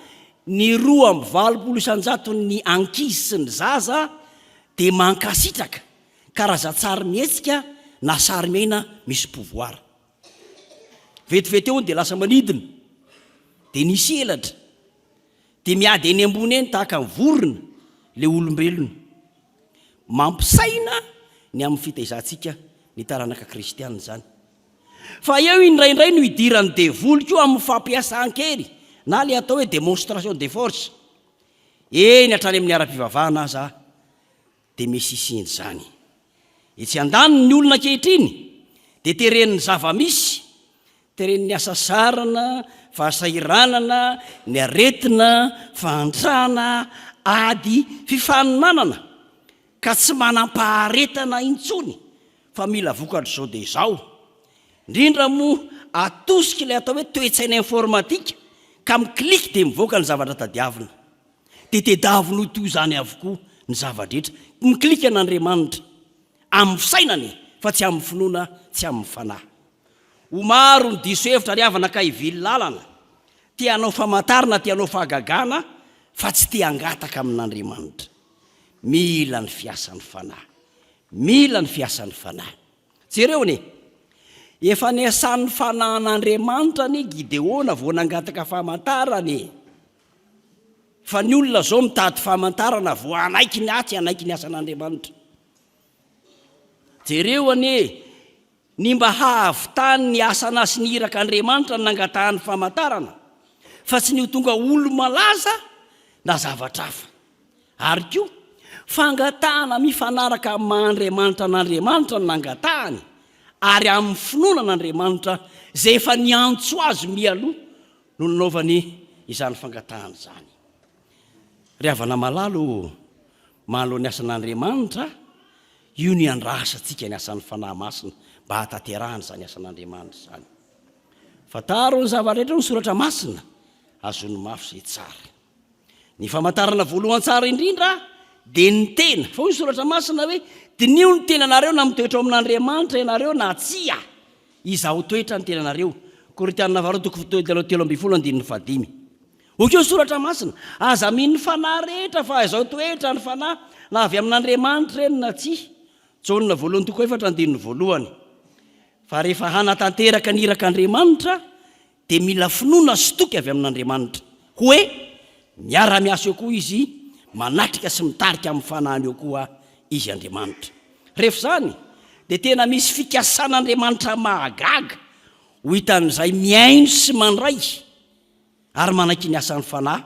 ny 2 ny ankizy sy ny zaza dia mankasitraka karaza-tsary mihetsika na sary-miaina misy pouvoir. Vetivety eo dia lasa manidina, dia nisy elatra, dia miady eny ambony eny tahaka ny vorona le olombelona. Mampisaina ny amin'ny fitaizantsika ny taranaka kristianina zany. Fa eo indraindray no idirany devoly koa amin'ny fampiasan-kery na le atao hoe démonstration de force. Eny hatrany amin'ny ara-pivavahana aza dia misy isiny zany. Etsy andaniny ny olona ankehitriny dia tereniny zava-misy, tereniny asa sarana, fahasairanana, ny aretina, fantrana, ady fifaninanana, ka tsy manam-paharetana intsony fa mila vokatra zao dia izao. Indrindra moa atosika ilay atao hoe toetsaina informatika, ka mikliky dia mivoaka ny zavatra tadiavina. Dia tedavina ho toy izany avokoa ny zavadrehetra, mikliky an'Andriamanitra amin'ny fisainany fa tsy amin'ny finoana, tsy amin'ny fanahy. Ho maro ny diso hevitra ry havana ka hivily lalana, tianao famantarana, tianao fahagagana, fa tsy tia hangataka amin'Andriamanitra. Mila ny fiasan'ny fanahy, mila ny fiasan'ny fanahy. Jereo ne, efa niasan'ny fanahin'Andriamanitra ny Gideona vao nangataka famantarany. Fa ny olona zao mitady famantarana vao anaiky ny atsy, anaiky ny asan'Andriamanitra. Jereo ane, ny mba hahavitany ny asana sy ny irak'Andriamanitra ny nangatahany famantarana, fa tsy ny ho tonga olo malaza na zavatra hafa. Ary koa fangatahana mifanaraka amin'ny maha-Andriamanitra n'Andriamanitra ny nangatahany, ary amin'ny finoana n'Andriamanitra zay efa niantso azy mialoha no nanaovany izany fangatahana zany. Ry havana malalo, mahalo ny asan'Andriamanitra, io ny andrasantsika ny asan'ny fanahy masina mba hataterahana zany asan'Andriamanitra zany. Fataro ny zavarehetra ny soratra masina, azony mafy zay tsara. Ny famantarana voalohany tsara indrindra dia ny tena. Fa ny soratra masina hoe, dinio ny tenanareo na mitoetra amin'Andriamanitra ianareo na tsia izaho toetra ny tenanareo. Korintianina 2:3-7. Okeo ny soratra masina, aza miny fanahy rehetra fa izao toetra ny fanahy na avy amin'Andriamanitra eny na tsia. Jaonina 1:2. Fa rehefa hanatanteraka ny irak'Andriamanitra dia mila finoana sy toky avy amin'Andriamanitra. Hoe miara-miasa eo koa izy, manatrika sy mitarika amin'ny fanahiny eo koa izy Andriamanitra. Rehefa zany dia tena misy fikasan'Andriamanitra mahagaga ho hitan'izay miaino sy mandray ary manaiky ny asan'ny fanahy.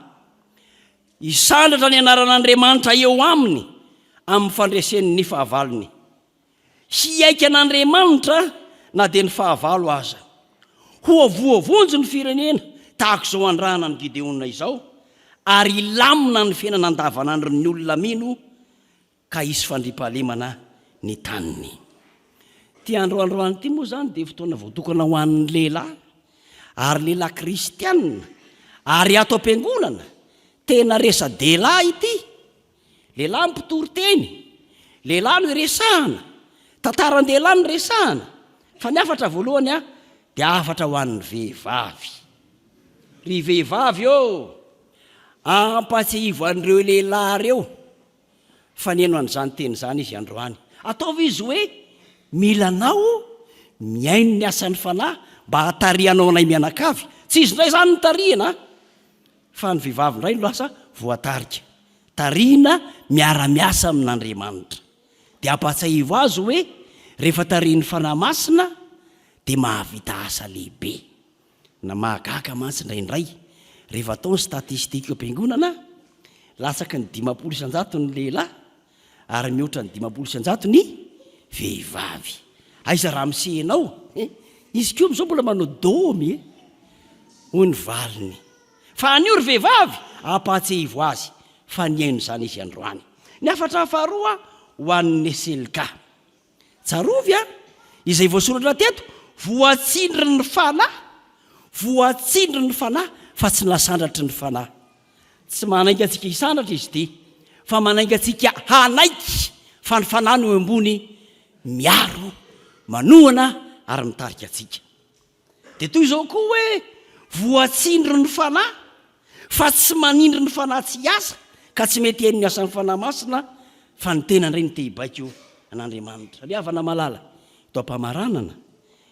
Isandratra ny anaran'Andriamanitra eo aminy amin'ny fandresen'ny ny fahavalony. Hiaika an'Andriamanitra na dia ny fahavalo aza. Ho avoavonjy ny firenena tahaka izao andrahana ny Gideona izao, ary ilamina ny fiainana andavanandro ny olona mino ka hisy fandriampahalemana ny taniny. Ty androandroany ity moa zany dia fotoana voatokana ho an'ny lehilahy, ary lehilahy kristianina, ary ato am-piangonana tena resa-dehilahy ity. Lehilahy mpitori teny, lehilahy no iresahana, tantaran-dehilahy no resahana. Fa ny afatra voalohany dia afatra ho an'ny vehivavy. Ry vehivavy ampatsivo an'ireo lehilahy reo fa neno an'izany teny zany izy androany. Ataovy izy hoe milanao miaino ny asan'ny fanahy mba hatarianao anay mianakavy. Tsy izy indray zany ny tarihana, fa ny vehivavy indray no lasa voatarika. Tarihina miara-miasa amin'Andriamanitra. Dia ampatsivo azy hoe rehefa tarihin'ny fanahy masina dia mahavita asa lehibe. Na mahagaga mantsy indraindray rehefa atao ny statistika am-piangonana, latsaky ny 500 ny lehilahy ary mihoatra ny 500 ny vehivavy. Aiza raha misehinao, izy koa mizao mbola manao domy hoy ny valiny. Fa anio ry vehivavy ampatsivo azy fa niaino zany izy androany. Ny afatra faharoa ho an'ny Eselika. Tsarovy izay voasoratra teto, voatsindry ny fanahy, voatsindry ny fanahy fa tsy nasandratry ny fanahy. Tsy manaiky antsika hisandatra izy ty, fa manaiky antsika hanaiky fa ny fanahy no ambony miaro, manohana ary mitarika antsika. Dia toy izao koa hoe voatsindry ny fanahy fa tsy manindry ny fanahy tsy asa ka tsy mety eny ny asan'ny fanahy masina fa ny tena ndray ny te-hibaiko an'Andriamanitra. Ry havana malala to am-pamaranana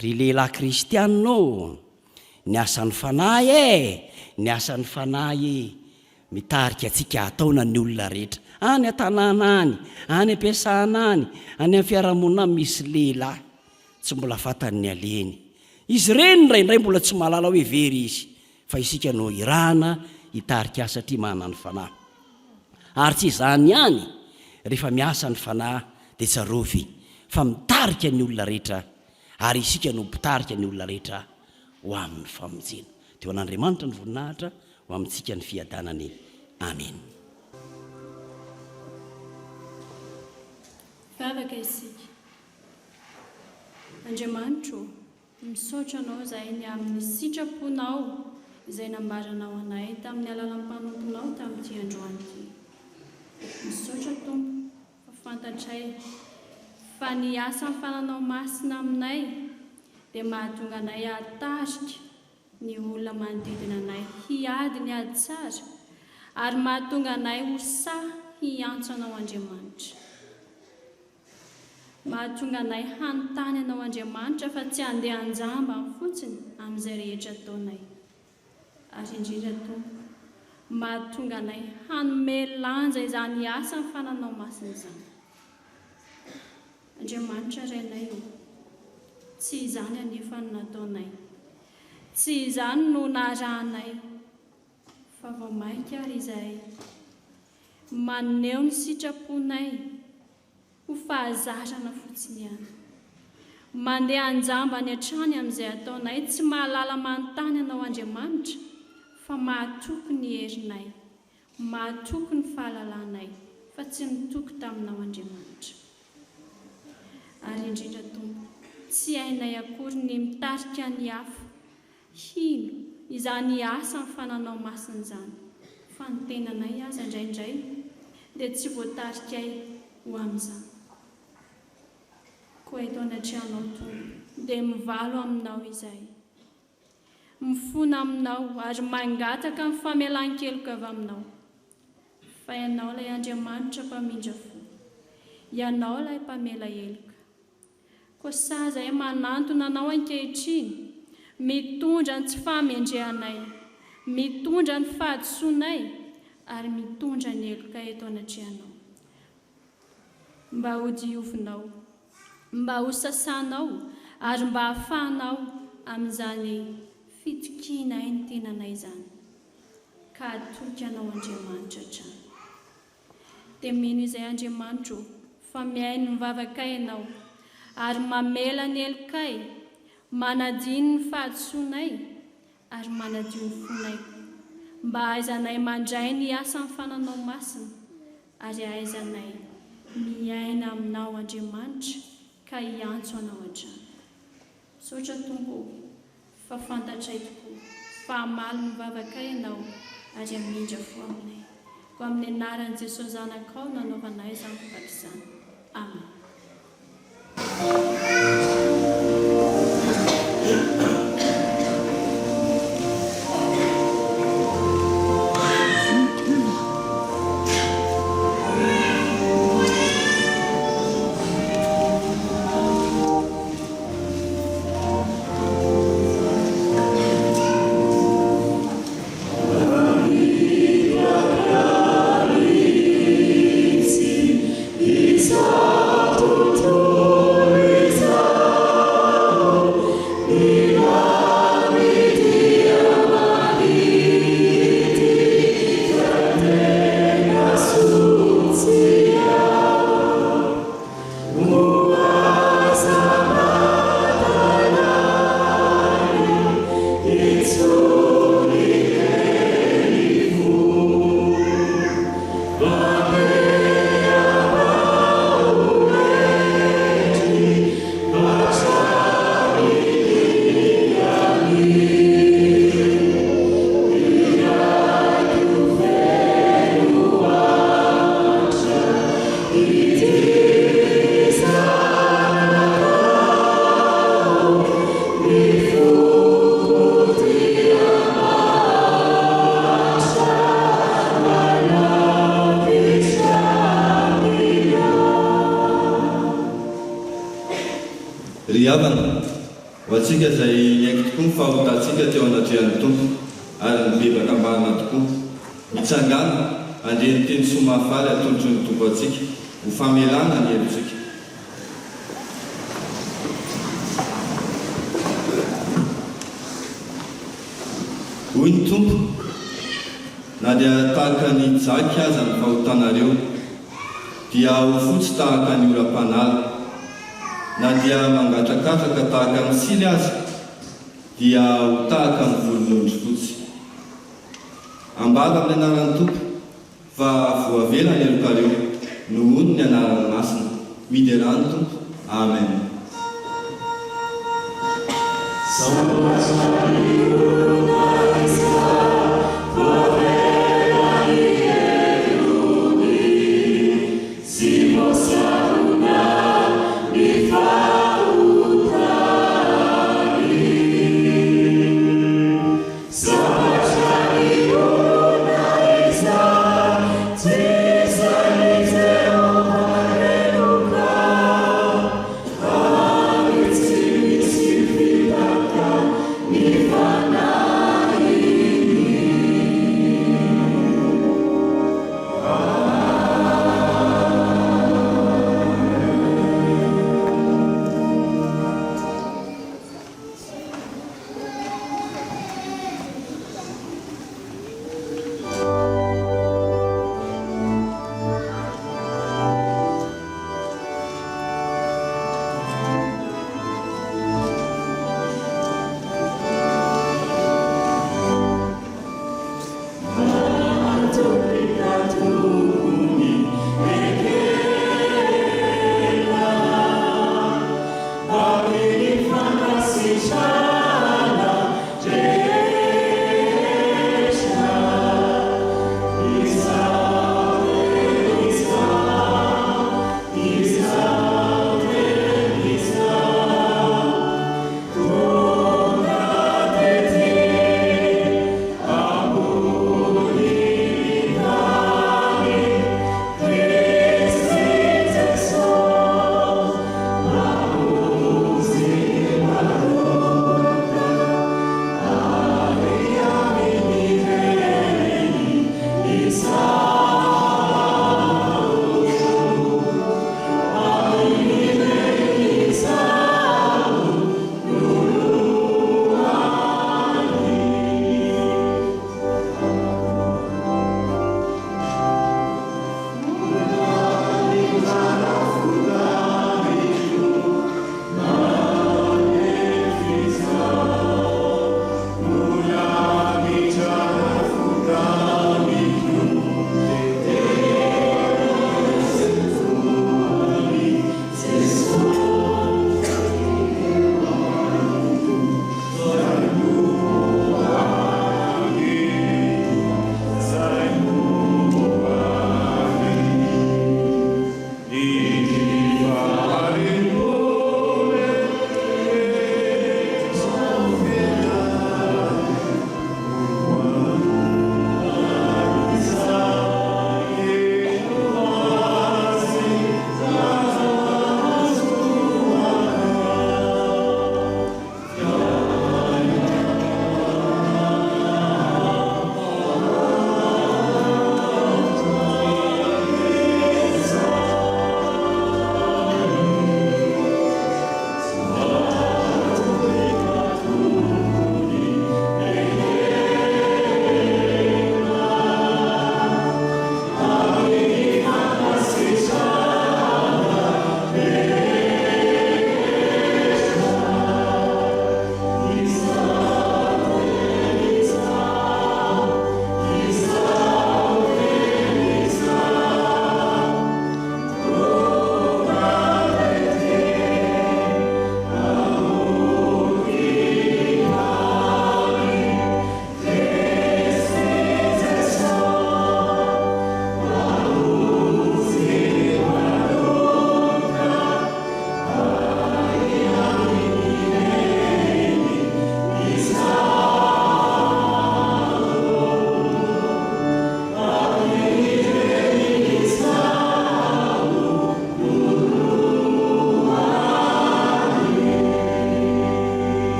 ry lehilahy kristianina ny asan'ny fanahy ny asan'ny fanahy mitarika atsika ataona ny olona rehetra any an-tanàna any ampiasana any amin'ny fiarahamonina misy lehilahy tsy mbola fatany aleny. Izy reny ndraindray mbola tsy mahalala hoe very izy fa isika no irana hitarika satria manana ny fanahy. Ary tsy izany ihany, rehefa miasa ny fanahy dia tsarovy fa mitarika ny olona rehetra ary isika no mpitarika ny olona rehetra ho amin'ny famonjena. Teo an'Andriamanitra ny voninahitra ho amintsika ny fiadanany. Amen. Vavaka isika. Andriamanitro, misaotra anao izahay ny amin'ny sitraponao izay nambaranao anay tamin'ny alalan'ny mpanomponao tamin'ity androany ity. Misaotra Tompo fa fantatray fa ny asa fananao masina aminay dia mahatonga anay hatarika ny olona manodidina anay hiady ny ady tsara ary mahatonga anay ho sahy hiantso anao Andriamanitra. Mahatonga anay hanontany anao Andriamanitra fa tsy handeha anjamba fotsiny amin'izay rehetra ataonay. Ary indrindra Tompo, mahatonga anay hanome lanja izany asa ny fananao masina izany. Andriamanitra renay tsy izany anefa no nataonay, tsy izany no narahanay, fa vao mainka ary izahay maneho ny sitraponay ho fahazarana fotsiny ihany. Mandeha anjamba ny hatrany amin'izay ataonay, tsy mahalala manontany anao Andriamanitra, fa mahatoky ny herinay, mahatoky ny fahalalanay, fa tsy mitoky taminao Andriamanitra. Ary indrindra Tompo, tsy hainay akory ny mitarika ny hafa hino izany asa ny fananao masina izany, fa ny tenanay aza indraindray dia tsy voatarikay ho amin'izany. Koa eto an-atrehanao Tompo dia mivalo aminao izahay, mifona aminao ary mangataka ny famelan-keloka avy aminao. Fa ianao ilay Andriamanitra mpamindra fo, ianao ilay mpamela heloka. Koa saza manantona anao ankehitriny, mitondra ny tsy fahamendrehanay, mitondra ny fahadisoanay ary mitondra ny heloka eto an-atrehanao. Mba ho diovinao, mba ho sasanao ary mba hafahanao amin'izany fitokianay ny tenanay izany, ka atoky anao Andriamanitra hatrany. Dia mino izay Andriamanitra fa mihaino ny mivavakay ianao ary mamela ny helokay, manadino ny fahadisoanay ary manadio ny fonay, mba ahaizanay mandray ny asa ny fananao masina ary ahaizanay miaina aminao Andriamanitra ka hiantso anao hatrany. Misaotra Tompo fa fantatray tokoa fa hamaly ny mivavakay ianao ary hamindra fo aminay. Ko amin'ny anaran'i Jesosy zanakao nanaovanay izany vavaka izany. Amen. Is havana ho atsika izay haiko tokoa ny fahotantsika teo anatrehan'ny tompo ary mibebaka mbarina tokoa mitsangana andreny teny somafaly atolotry ny tompo atsika ho famelana ny helotsika. Hoy ny tompo, na dia tahaka ny jaky aza ny fahotanareo dia ho fotsy tahaka ny oram-panala, na dia mangatrakatraka tahaka ny sily aza dia ho tahaka ny volon'ondry fotsy. Ambala amin'ny anaran'ny tompo fa voavela ny elokareo noho ny anarany masina. Miderany tompo. Amen. Nirvana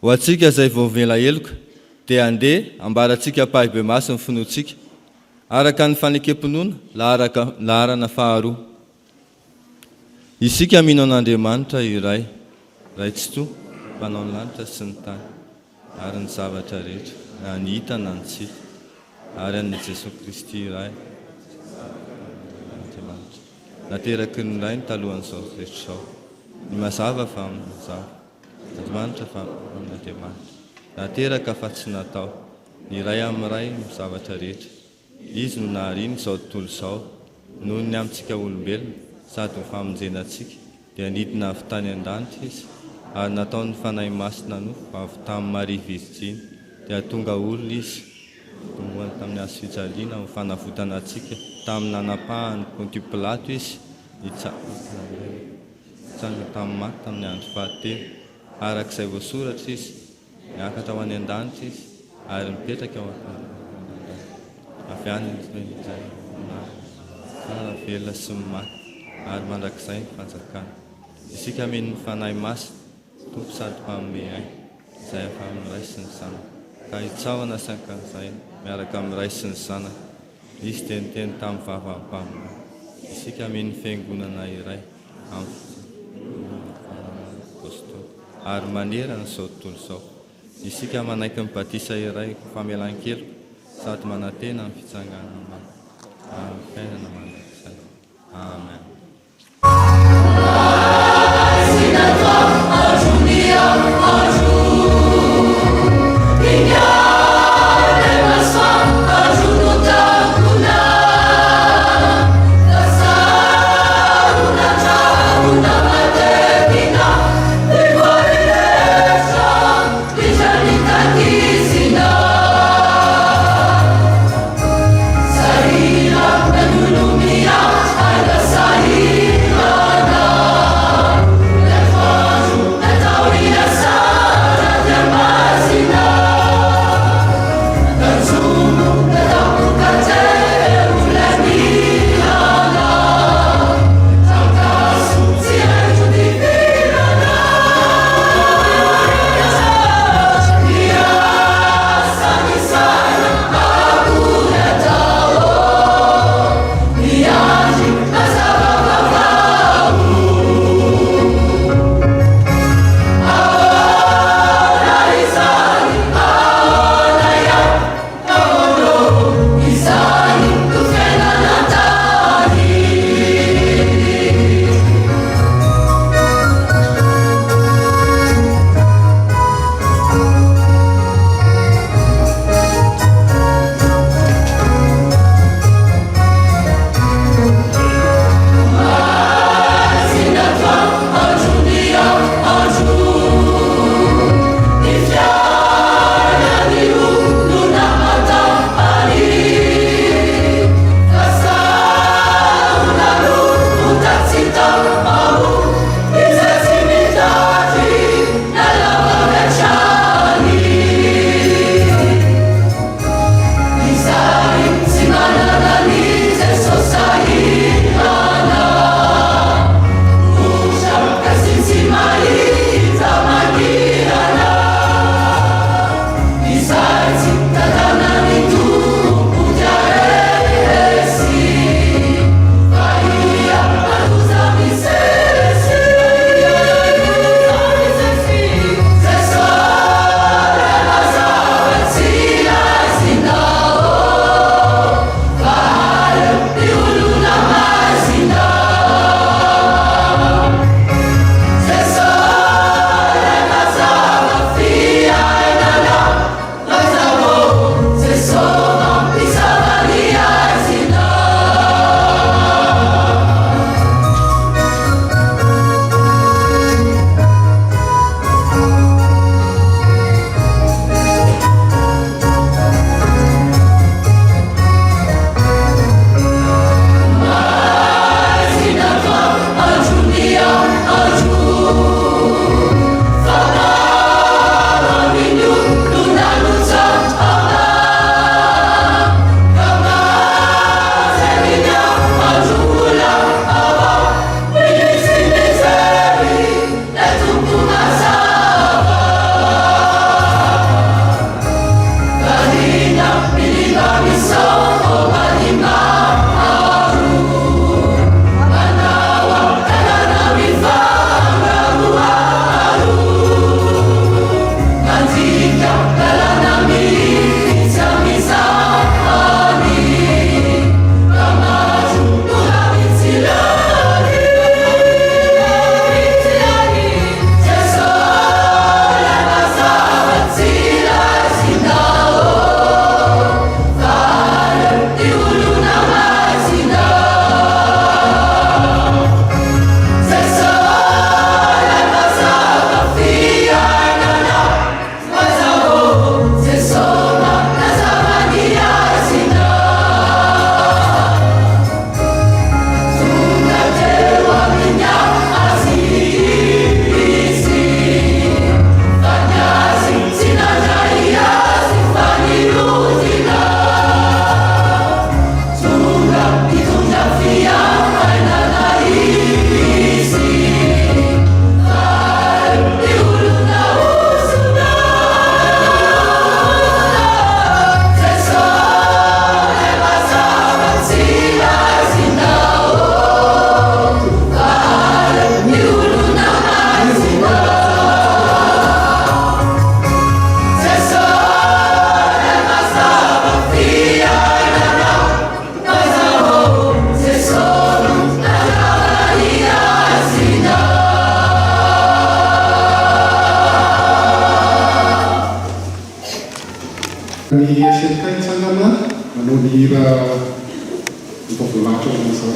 ho atsika izay voavela eloka dia andeha ambaratsika pahibe masy ny finoantsika araka ny fanekempinoana laharana faharoa. Isika mino an'Andriamanitra iray, ray tsy toa, mpanao ny lanitra sy ny tany, ary ny zavatra rehetra, ny hita na ny tsy hita, ary an'i Jesosy Kristy iray. Andriamanitra nateraky ny ray ny talohan'izao rehetra izao, ny mazava fa amin'ny mazava, Andriamanitra fa amin'ny Andriamanitra, nateraka fa tsy natao, ny ray amin'ny ray ny zavatra rehetra. Izy no nahariany izao tontolo izao, noho ny amintsika olombelona, sady ny famonjenantsika, dia nidina avy tany an-danitra izy, ary nataony fanahy masina no avy tamin'ny Maria Virginy, dia tonga olona izy, tongoany tamin'ny hazo fijaliana amin'ny fanavotana antsika, tamin'ny nanapahany Ponty Pilato izy, nitsanga tamin'ny maty tamin'ny andro fahatelo, arak'izay voasoratra izy, niakatra ho any an-danitra izy, ary mipetraka ao avy any izay tsara velona sy ny maty, ary mandrakizay ny fanjakana. Isika mino ny fanahy masina, tompo sady mpagnome aina, izay avy amin'ny ray sy ny zanaka, ka hitsaoana sakan'izay miaraka amin'ny ray sy ny zanaka, izy dia niteny tamin'ny vava-mpaminay. Isika mino ny fiangonana iray amin'ny apôstôly, ary manerana izao tontolo izao. Isika manaiky ny batisa iray famelan-keloka, sady manantena amin'ny fitsangana mamy, amin'ny fiainana mandrakizay. Amen. Sarira, Nanulumia, Alasai. ny SLK itsangana manao ny hira mivovolatra izao.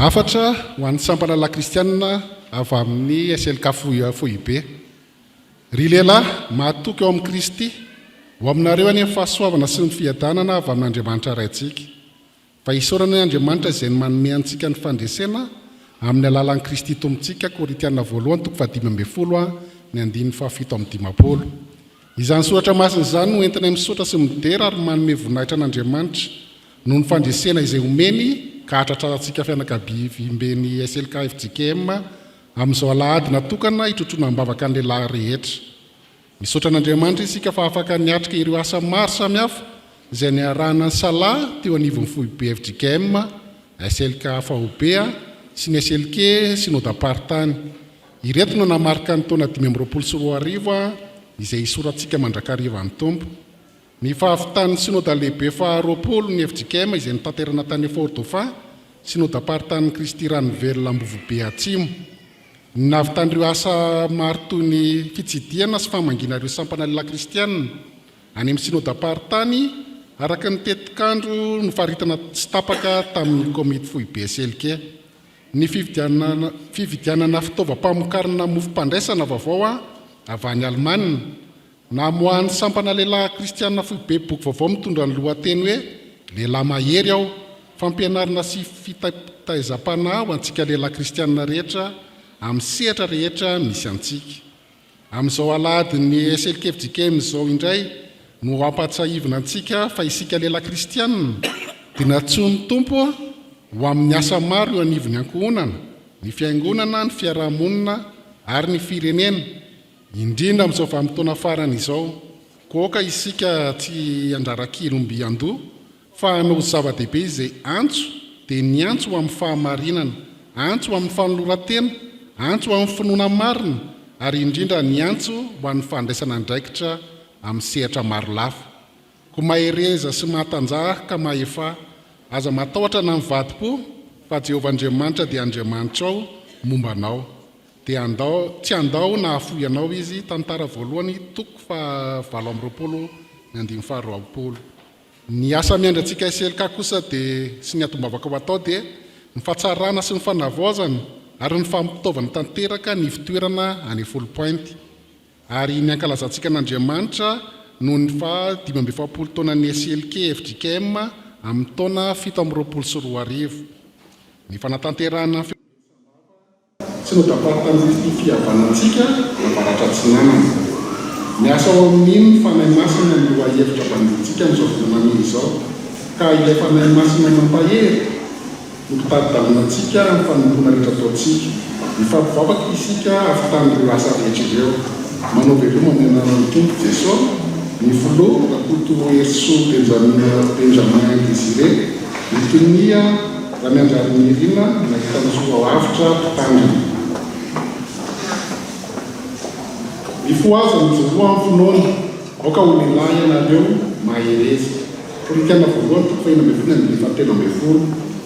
Afatra ho an'ny sampana la kristianina avy amin'ny SLK fohibe. Ry lehilahy mahatoky eo amin'ny Kristy, ho aminareo any amin'ny fahasoavana sy ny fiadanana avy amin'Andriamanitra raintsika. Fa isaorana ny Andriamanitra izay manome antsika ny fandresena amin'ny alalan'i Kristy Tompontsika. Korintiana 1:5 ny 7:7. Izany soratra masina izany no entina misaotra sy midera ary manome voninahitra an'Andriamanitra noho ny fandresena izay omeny ka hatratrarantsika fianakaviambeny SLK FJKM amin'izao alahady natokana hitrotrona ambavaka ny lehilahy rehetra. Misaotra an'Andriamanitra isika fa afaka niatrika ireo asa maro samihafa izay niarahana ny salahy teo anivon'ny fohibe FJKM, SLK FAOB sy ny SLK Synodam-Paritany. Ireto no namarika ny taona 2024 izay isorantsika mandrakariva ny tompo. Ny fahavitan'ny Synoda lehibe faha-20 ny FJKM izay nitanterana tany Fort-Dauphin, Synodam-Paritan'ny Kristy Ranovelona Ambovobe Atsimo. Navitan'ireo asa maro toy ny fitsidiana sy famangina ireo sampana la kristianina any amin'ny Synodam-Paritany araka ny tetikandro no faritana sy tapaka tamin'ny komity fohibe SLK. Ny fividianana fitaovam-pamokarana mofo-pandraisana vaovao avy any Alemana namohan'ny sampana lehilahy kristianina fohibe boky vaovao mitondra ny lohateny hoe lehilahy mahery aho, fampianarana sy fitaizam-panahy ho antsika lehilahy kristianina rehetra amin'ny sehatra rehetra misy antsika. Amin'izao alahady ny SLK FJKM izao indray no ampatsahivina antsika fa isika lehilahy kristianina dia natsoa ny tompo ho amin'ny asa maro eo anivon'ny ankohonana, ny fiangonana, ny fiarahamonina ary ny firenena. Indrindra amin'izao vanim-potoana farany izao, koka isika tsy andrarak'ilomby andoha fa hanao zava-dehibe izay antso dia ny antso ho amin'ny fahamarinana, antso ho amin'ny fanoloran-tena, antso ho amin'ny finoana marina ary indrindra ny antso ho an'ny fandraisana andraikitra amin'ny sehatra maro lafa. Ko mahereza sy mahatanjaka ka mahefa aza matahotra na mivady-po fa Jehovah Andriamanitra dia Andriamanitra ao mombanao. Dia tsy andao na afoy anao izy. Tantara voalohany toko fa 7:20. Ny asa miandrantsika SLK kosa dia sy ny atombavaka ho atao dia ny fahatsarana sy ny fanavaozana ary ny fampitaovana tanteraka ny fitoerana any Full Point. Ary ny ankalazantsika n'Andriamanitra noho ny 17 taonan'ny SLK FJKM amin'ny taona 724. Ny fanatanterahana sy nodaparitany fihavanantsika navaratra tsinanana. Miasa ao amin'iny fanahy masina no ahevitra bandintsika amin'izao filamaniny izao, ka ilay fanahy masina mampahery notadidalinantsika amin'ny fanontona rehetra ataontsika. Mifampivavaka isika afitan'ireo asa rehetra ireo. Manao veloma amin'ny anaran'ny Tompo Jesosy, ny filoha Rakoto Erso Benjamin Désiré, ny Tonia Ramiandrary Mirina, nahitansoa ao avitra mpitandrina. Mifoaza mijeroa amin'ny finoana, aoka ho lehilahy ianareo mahereza. Korikana voalohany toko 1:17.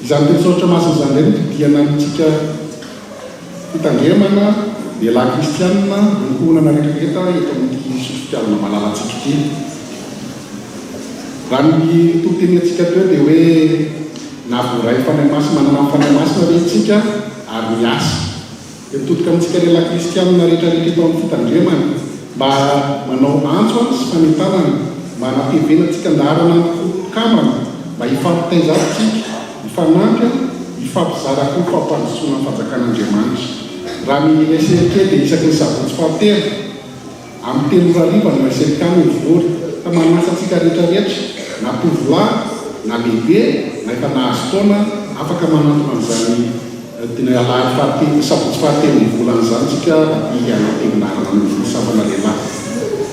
Izany tenisaotra masina izany ireny didiana amintsika fitandremana lehilahy kristianina nonkonana rehetrarehetra eto amin'ny sosifikalana malalantsika ity. Raha ny tonteny antsika teo dia hoe navoray fanahy masina, manana amin'ny fanahy masina rentsika ary miasa. Dia mitotoka amintsika lehilahy kristianina rehetrarehetra eto amin'ny fitandremana mba manao antso sy fanentanana, mba hanampihevena antsika andaharana kamana, mba hifampitaizantsika, hifanampy, hifampizara koa fampandrosoana amin'ny fanjakan'Andriamanitra. Raha ny SLK dia isaky ny sabotsy fahatelo amin'ny telo rariva no SLK mivory, ka manasa antsika rehetrarehetra na tovolahy na lehibe na efa nahazo taona afaka manantona an'izany sabotsy fahatelo ny volan'izany tsika hianatevinarana ny savana lehilahy.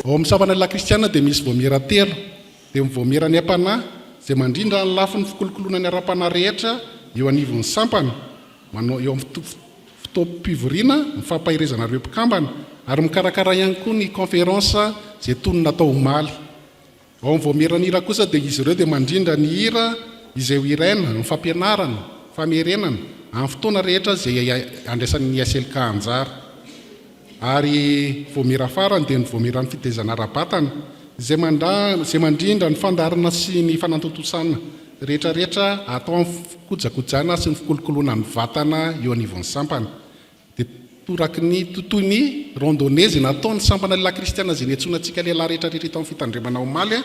Ao amin'ny savana lehilahy kristianina dia misy voamera telo. Dia mivoamera ny am-panahy izay mandrindra ny lafin'ny fikolokoloana ny ara-panahy rehetra eo anivon'ny sampana, manao eo amin'ny fotoam-pivoriana mifampahirezana ireo mpikambana, ary mikarakara ihany koa ny conférence izay tony natao omaly. Ao amin'ny voamerany hira kosa dia izy ireo dia mandrindra ny hira izay ho iraina, ny fampianarana, famerenana amin'ny fotoana rehetra izay andraisan'ny SLK anjara. Ary voamera farany dia ny voamerany fitaizana ara-batana izay mandrindra ny fandarana sy ny fanatontosana rehetrarehetra atao amin'ny kojakojana sy ny fikolokoloana ny vatana eo anivon'ny sampana. Dia toraky ny totoy ny randonnée nataon'ny sampana lehilahy kristianina izay niantsoana antsika lehilahy rehetrarehetra eto amin'ny fitandremana omaly,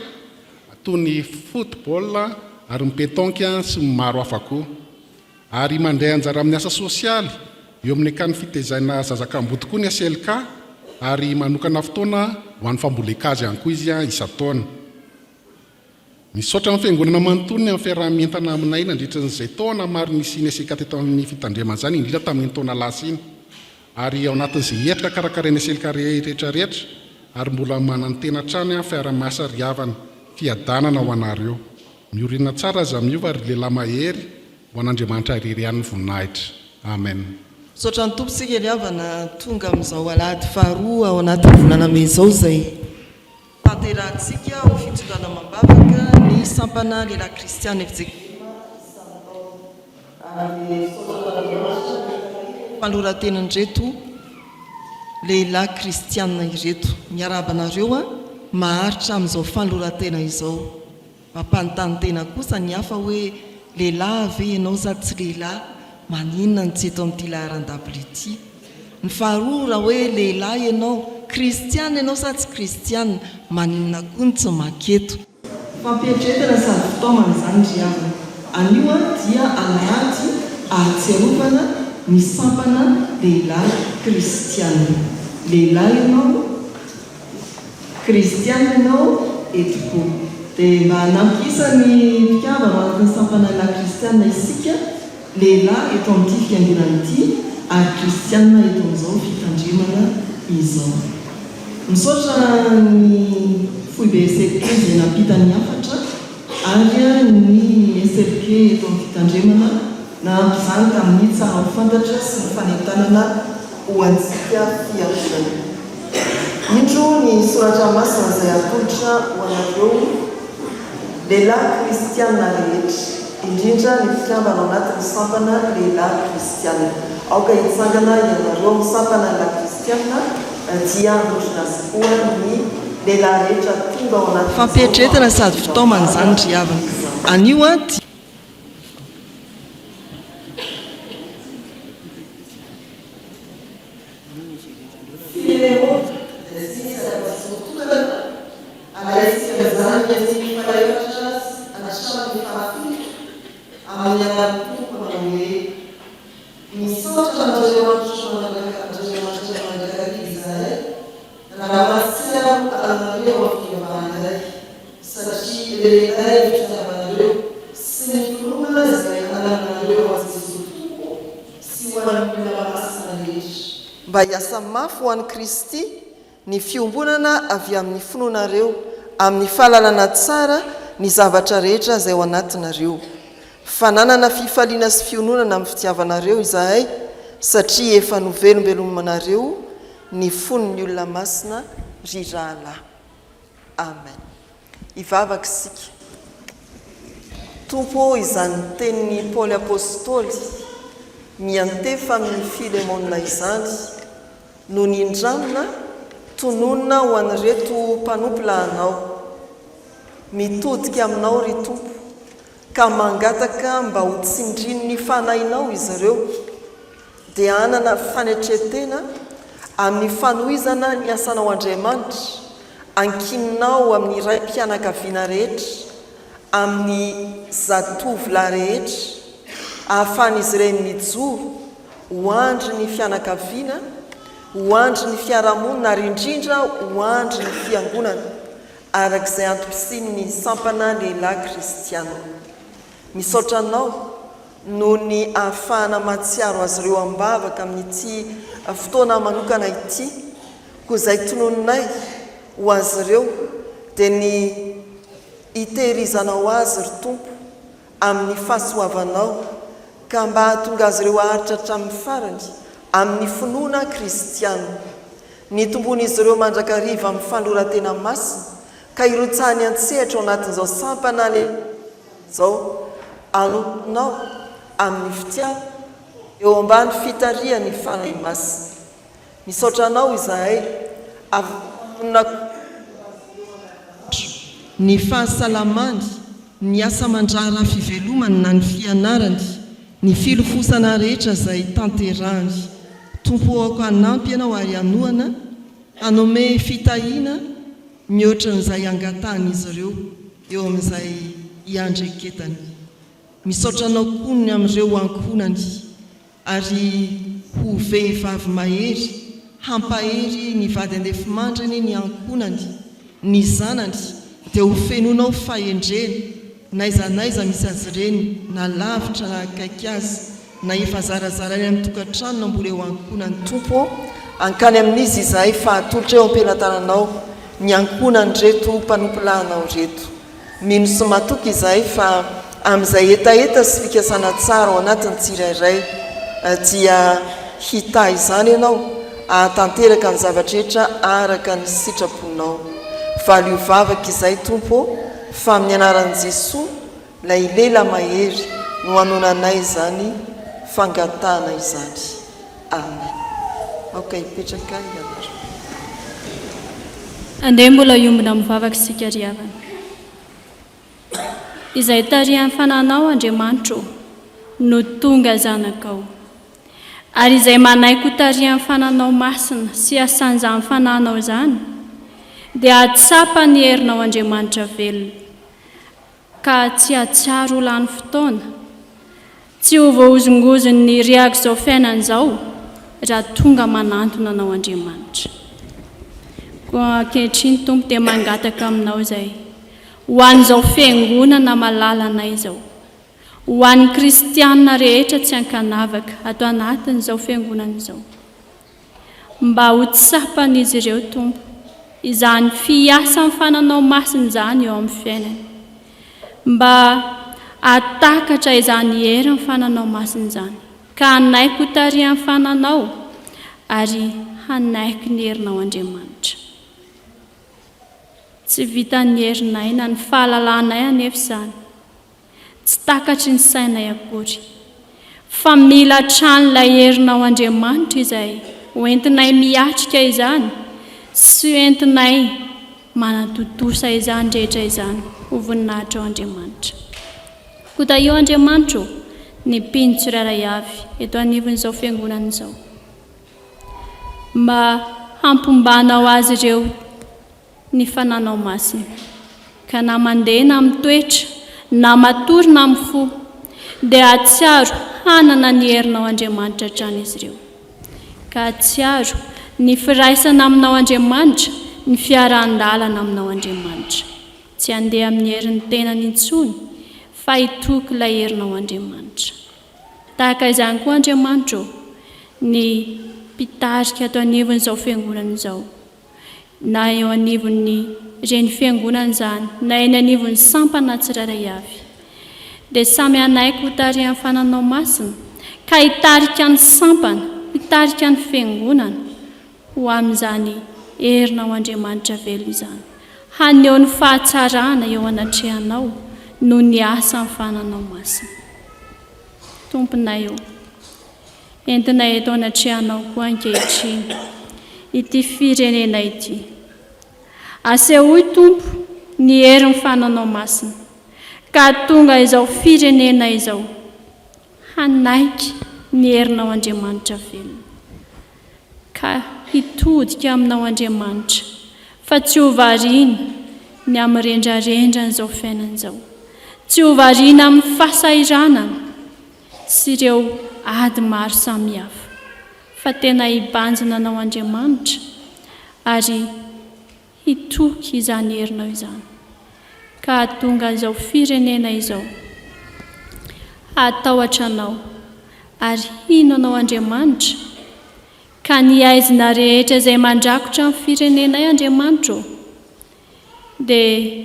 toy ny football ary ny pétanque sy ny maro hafa koa. Ary mandray anjara amin'ny asa sosialy eo amin'ny akany fitaizana zazakambody koa ny SLK, ary manokana fotoana ho an'ny fambolekazy ihany koa izy isan-taona. Misaotra amin'ny fiangonana manontolony amin'ny fiaraha-mientana aminay nandritran'izay taona maro nisy SLK teto amin'ny fitandremana izany, indrindra tamin'ny taona lasa iny. Ary ao anatin'izay hetrika karakaraina SLK rehetrarehetra, ary mbola manana tena trany fiara-miasa riavana fiadanana ho anareo. Miorina tsara aza miova ary lehilahy mahery ho an'Andriamanitra irery ny voninahitra. Amen. Misaotra ny tompontsika riavana tonga amin'izao alahady faharoa ao anatin'ny volana May izao izay tanterahantsika ho fitondràna mambavaka ny sampana lehilahy kristianina Efijery ary fanorantenany reto lehilahy kristianina ireto miarabanareo maharitra amin'izao fanolorantena izao. Mampanontany tena kosa ny hafa hoe lehilahy ve ianao sady tsy lehilahy, maninona ny tsy eto amin'ity laharan-davitra ity. Ny faharoa raha hoe lehilahy ianao, kristianina ianao sady tsy kristianina, maninona koa ny tsy maketo. Fampietretana sady fitaomana izany ry havana. Anio dia anaty ahatsiarovana ny sampana lehilahy kristianina. Lehilahy ianao, kristianina ianao etiko. Dia mba hanampisa ny mpikambana ao anatin'ny sampana lehilahy kristianina isika, lehilahy eto amin'ity fiangonana ity ary kristianina eto amin'izao fitandremana izao. Misaotra ny foibe SLK izay nampita ny hafatra ary ny SLK eto amin'ny fitandremana na izany tamin'ny tsara ho fantatra sy ny fanentanana ho antsika fiangonana. Indro ny soratra masina izay atolotra ho anareo lehilahy kristianina rehetra, indrindra ny mpikambana ao anatin'ny sampana lehilahy kristianina. Aoka hitsangana ianareo amin'ny sampana lehilahy kristianina dia androtrona avokoa ny lehilahy rehetra tonga ao anaty fampietretana sady fitaomana izany ry havana. Anio dia misaotra anareo andriamanitra izahay raha matsiaro anareo am'fivavahanay satria lehilahy fitiavanareo sy ny filomana izay ananareo ajesoy sy ho an'ny masina rehetra mba hiasa mafy ho an'i Kristy ny fiombonana avy amin'ny finoanareo amin'ny fahalalana tsara ny zavatra rehetra izay ao anatinareo fananana fifaliana sy fiononana amin'ny fitiavanareo izahay satria efa novelombelomanareo ny fon'ny olona masina ry rahalahy. Amen. Ivavaka isika. Tompo izany tenin'ny Paoly apôstôly miantefa amin'ny Filemona izany no nindramina tononona ho an'ireto mpanompo lahanao mitodika aminao ry tompo ka mangataka mba ho tsindrin'ny fanahinao izy ireo dia anana fanetretena amin'ny fanohizana ny asanao Andriamanitra ankininao amin'ny ray mpianakaviana rehetra amin'ny zatovolahy rehetra ahafahan'izy ireny mijoro ho andry ny fianakaviana ho andry ny fiarahamonina ary indrindra ho andry ny fiangonana arak'izay antom-pisin'ny sampana lehilahy kristiana. Misaotra anao noho ny ahafahana matsiaro azy ireo ambavaka amin'ity fotoana manokana ity koa izay tononinay ho azy ireo dia ny hitehirizanao azy ry tompo amin'ny fahasoavanao ka mba hahatonga azy ireo aharitra hatramin'ny farany amin'ny finoana kristiana ny tombon'izy ireo mandrakariva amin'ny fanoratena masina ka irotsahany antsehatra ao anatin'izao sampana le zao anotonao amin'ny fitiava eo ambany fitaria ny fanahy masina. Misaotra anao izahay ny fahasalamany ny asa mandrara fivelomany na ny fianarany ny filofosana rehetra izay tanterahany tompo ako anampy ianao ary anoana hanome fitahiana mihoatra n'izay angatan'izy ireo eo amin'izay hiandreketany. Misaotra anao koa ny amin'ireo ankonany ary ho vehivavy mahery hampahery ny vady andefimandriny ny ankonany ny zanany dia ho fenonao fahendreny na izanaiza misy azy ireny na lavitra na akaiky azy na efa zarazarany amin'ny tokantrano na mbola eo ankonany tompo ankany amin'izy izahay fa atolotra eo am-pelantananao ny ankonany reto mpanompo lahanao reto mino sy matoky izahay fa amin'izay etaeta sy fikasana tsara ao anatin'ny tsirairay dia hita izany ianao ahatanteraka ny zavatra rehetra araka ny sitraponao valiovavaka izay tompo fa amin'ny anaran'i Jesosy ilay lela mahery no hanonanay izany fangatana izany. Amen. Okay, petraka ianareo. Andeha mbola iombona mivavaka isika ry havana izay tarihan'ny fananao Andriamanitra no tonga zanakao ary izay manaiky ho tarihan'ny fananao masina sy asan'izany fananao izany dia atsapa ny herinao Andriamanitra velona ka tsy atsiaro lany fotoana tsy ho voahozongozony riako izao fiainana izao raha tonga manantona anao Andriamanitra. Koa ankehitriny tompo dia mangataka aminao izay ho an'izao fiangonana malalanay izao ho an'ny kristianina rehetra tsy ankanavaka ato anatin'izao fiangonana izao mba ho tsapan'izy ireo tompo izany fiasa amin'ny fananao masina izany eo amin'ny fiainany mba atakatra izany hera amin'ny fananao masina izany ka hanaiky ho tarihan'ny fananao ary hanaiky ny herinao Andriamanitra. Tsy vitan'ny herinay na ny fahalalanay anefa izany tsy takatry ny sainay akory fa mila hatrany ilay herinao Andriamanitra izay hoentinay miatrika izany sy hoentinay manatotosa izany rehetra izany ho voninahitra ao Andriamanitra. Kota io Andriamanitra ny mpino tsirairay avy eto anivon'izao fiangonana izao mba hampombanao azy ireo ny fananao masina ka na mandeha na mitoetra na matory na mifoha dia atsiaro hanana ny herinao Andriamanitra hatrany izy ireo. Ka tsy aro ny firaisana aminao Andriamanitra, ny fiaran-dalana aminao Andriamanitra. Tsy handeha amin'ny herin'ny tenany intsony, fa hitoky ilay herinao Andriamanitra. Tahaka izany koa Andriamanitra, ny mpitarika ato anivon'izao fiangonana izao, na eo anivon'ny ireny fiangonana izany, na eny anivon'ny sampana tsirairay avy, dia samy anaiky ho tarihan'ny fananao masina, ka hitarika ny sampana, hitarika ny fiangonana ho amin'izany herinao Andriamanitra velo izany. Haneho ny fahatsarana eo anatrehanao no ny asa ny fananao masina. Tomponay eo, entina eto anatrehanao koa ankehitriny ity firenena ity. Asehoy Tompo ny herin'ny fananao masina, ka tonga izao firenena izao hanaiky ny herinao Andriamanitra velona, ka hitodika aminao Andriamanitra, fa tsy ho variana ny amin'ny rendrarendra n'izao fiainan'izao, tsy ho variana amin'ny fasairanana sy ireo ady maro samihafa, fa tena hibanjina anao Andriamanitra ary hitoky izany herinao izany, ka tonga izao firenena izao hatahotra anao ary hino anao Andriamanitra, ka ny aizina rehetra izay mandrakotra amin'ny firenenay Andriamanitra, dia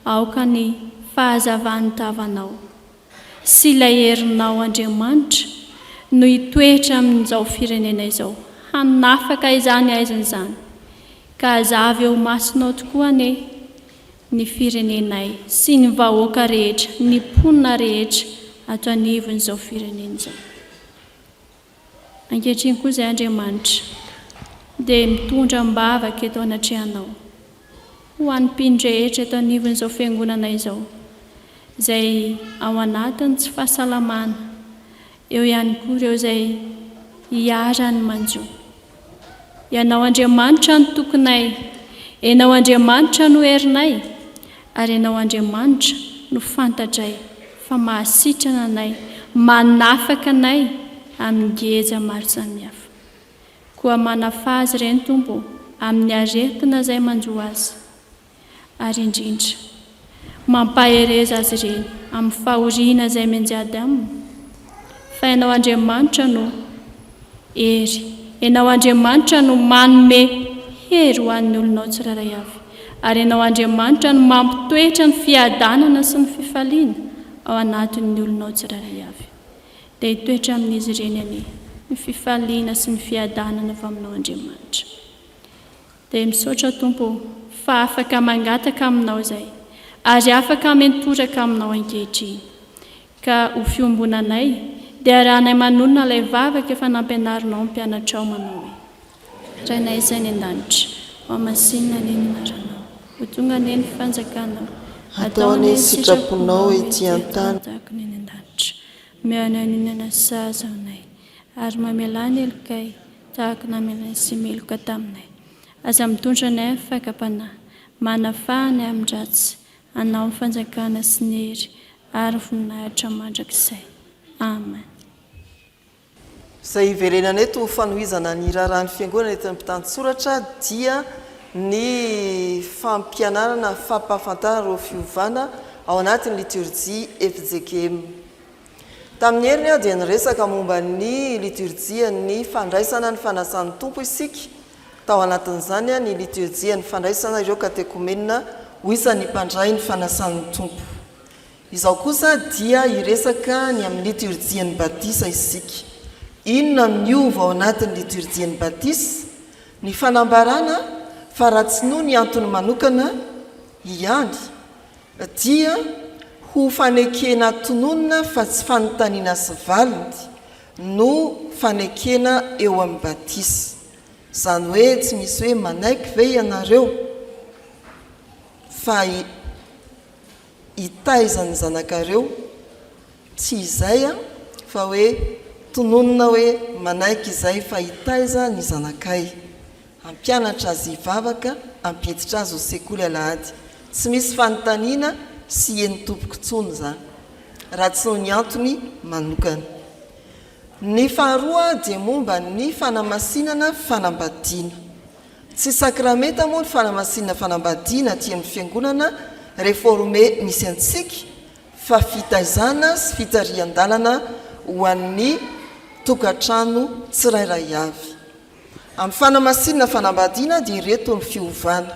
aoka ny fahazavan'ny tavanao sy ilay herinao Andriamanitra no hitoetra amin'izao firenena izao, hanafaka izany aizina izany, ka azavy eo masonao tokoa ny firenenay sy ny vahoaka rehetra, ny mponina rehetra ato anivon'izao firenena izao. Ankehitriny koa izay Andriamanitra dia mitondra mbavaka eto anatrehanao ho an'ny mpindrehetra eto anivon'izao fiangonana izao, izay ao anatiny tsy fahasalamana, eo ihany koa ireo izay hiara ny manjo. Ianao Andriamanitra no tokonay, enao Andriamanitra no herinay, ary enao Andriamanitra no fantatray fa mahasitrana anay, manafaka anay amin'ny geja maro samihafa. Koa manafazy ireny Tompo amin'ny aretina izay manjo azy, ary indrindra mampahereza azy ireny amin'ny fahoriana izay menjady aminy, fa enao Andriamanitra no hery, enao Andriamanitra no manome hery ho an'ny olonao tsirairay avy, ary enao Andriamanitra no mampitoetra ny fiadanana sy ny fifaliana ao anatin'ny olonao tsirairay avy. Dia hitoetra amin'izy ireny ny fifaliana sy ny fiadanana avy aminao Andriamanitra. Dia misaotra Tompo fa afaka mangataka aminao izay, ary afaka mentoraka aminao ankehitriny, ka ho fiombonanay dia rahanay manonona ilay vavaka efa nampianarinao mpianatra ao manao hoe: Rainay izay ny an-danitra, ao masinina neny maranao, ho tonga neny fanjakanao, atao ny sitraponao ety an-tany, tahaka neny an-danitra. Miananina sazaonay, ary mamelany elokay tahaka namelany sy meloka taminay. Aza mitondra nay amin'ny fakapanahy, manafahany amin'ny ratsy, anao ny fanjakana sy ny hery, ary voninahitra mandrakizay. Amen. Izay iverenana eto fanohizana ny raharahany fiangonana eto ampitan-tsoratra dia ny fampianarana, fampahafantarana ireo fiovana ao anatin'ny liturjia FJKM. Tamin'ny heriny dia niresaka momba ny liturjia ny fandraisana ny fanasan'ny Tompo isika. Tao anatin'izany ny liturjia ny fandraisana ireo katekomenina ho isan'ny mpandray ny fanasan'ny Tompo. Izao kosa dia iresaka ny amin'ny liturjia ny batisa isika. Inona miova ao anatin'ny liturjia ny batisa? Ny fanambarana fa raha tsy noho ny antony manokana ihany dia ho fanekena tononona fa tsy fanontaniana sy valiny no fanekena eo amin'ny batisa. Izany hoe tsy misy hoe manaiky ve ianareo fa hitaizany zanakareo, tsy izay fa hoe tononona hoe manaiky izay fa hitaiza ny zanakay, ampianatra azy hivavaka, ampiditra azy ho sekoly alahady. Tsy misy fanontaniana sy heny tompoko tsony zany raha tsy noho ny antony manokana. Ny faharoa dia momba ny fanamasinana fanambadiana. Tsy sakramenta moa ny fanamasinana fanambadiana aty amin'ny fiangonana réformé misy antsika, fa fitaizana sy fitarian-dalana ho an'ny tokantrano tsirairay avy. Amin'ny fanamasinana fanambadiana dia ireto ny fiovana.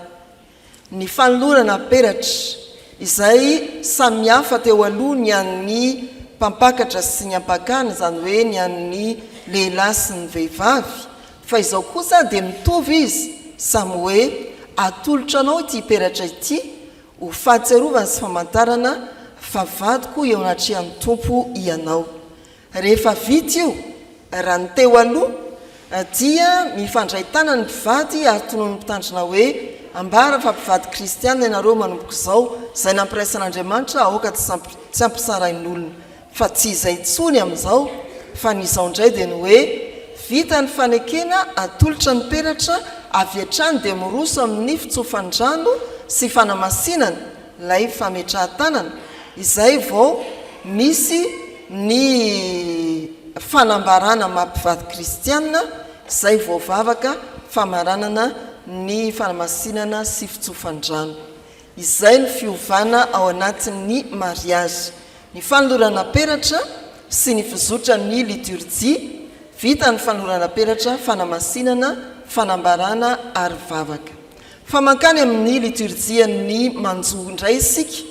Ny fanolorana peratra izay samihafa teo aloha ny an'ny mpampakatra sy ny ampakany, izany hoe ny an'ny lehilahy sy ny vehivavy, fa izao kosa dia mitovy izy samy hoe atolotra anao ity peratra ity ho fahatsiarovana sy famantarana fa vadiko eo anatrehan'ny tompo ianao. Rehefa vita io, raha ny teo aloha dia mifandray tanany ny mpivady ary tonoy ny mpitandrina hoe ambara fa mpivady kristianina ianareo manomboka izao, izay nampiraisan'Andriamanitra aoka tsy ampisarain'olona. Fa tsy izay ntsony amin'izao, fa n'izao indray dia ny hoe vita ny fanekena, atolotra ny peratra, avy hatrany dia miroso amin'ny fitsofan-drano sy fanamasinana ilay fametrahan-tanana, izay vao misy ny fanambarana mampivady kristianina, izay vao vavaka famaranana ny fanamasinana sy fitsofan-drano. Izay ny fiovana ao anatin'ny mariazy. Ny fanolorana peratra sy ny fizotra ny liturjia, vita ny fanolorana peratra, fanamasinana, fanambarana ary vavaka. Fa mankany amin'ny liturjia ny manjo indray isika.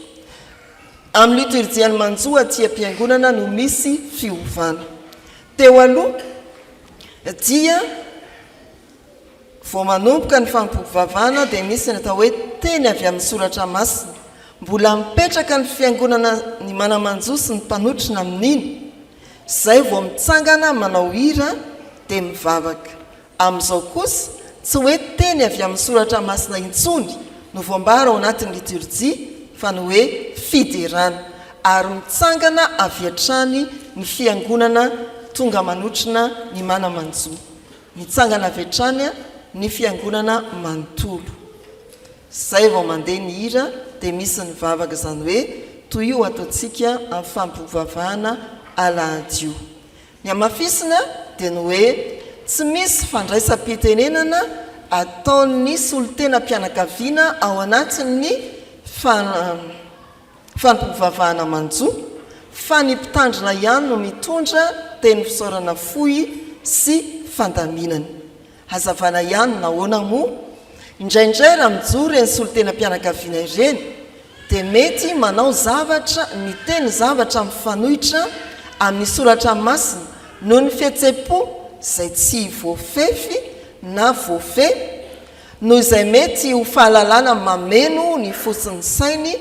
Amin'ny liturjia ny manjo aty am-piangonana no misy fiovana. Teo aloha dia vao manomboka ny fampiovavana dia misy ny atao hoe teny avy amin'ny soratra masina. Mbola mipetraka ny fiangonana ny manamanjo sy ny mpanotrina amin'iny, izay vao mitsangana manao hira dia mivavaka. Amin'izao kosa tsy hoe teny avy amin'ny soratra masina intsony no voambara ao anatin'ny liturjia, fa ny hoe fiderana, ary mitsangana avy hatrany ny fiangonana tonga manotrina ny manamanjo. Mitsangana avy hatrany ny fiangonana manontolo. Izay vao mandeha ny hira dia misy ny vavaka, izany hoe toy io ataontsika amin'ny fampiovavahana alahady io. Ny amafisina dia ny hoe tsy misy fandraisam-pitenenana ataon'ny solotena mpianakaviana ao anatin'ny fampiovavahana manjo, fa ny mpitandrina ihany no mitondra teny fisaorana fohy sy fandaminana. Hazavana ihany nahoana moa, indraindray raha mijoro reny solotena mpianakaviana ireny dia mety manao zavatra, miteny zavatra mifanohitra amin'ny soratra masina noho ny fihetsem-po izay tsy voafefy na voafe, noho izay mety ho fahalalana mameno ny fosin'ny sainy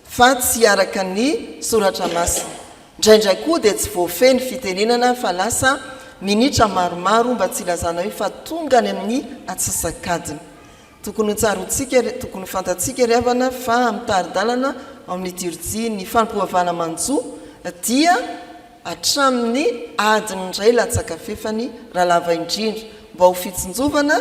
fa tsy araka ny soratra masina. Indraindray koa dia tsy voafe ny fitenenana fa lasa minitra maromaro mba tsy ilazana hoe fa tonga ny amin'ny atsasakadiny. Tokony tsarotsika, tokony fantatsika ry-havana fa amin'ny taridalana amin'ny liturjia ny fampiovavana manjo dia hatramin'ny adiny indray latsakafefany raha lava indrindra, mba ho fitsinjovana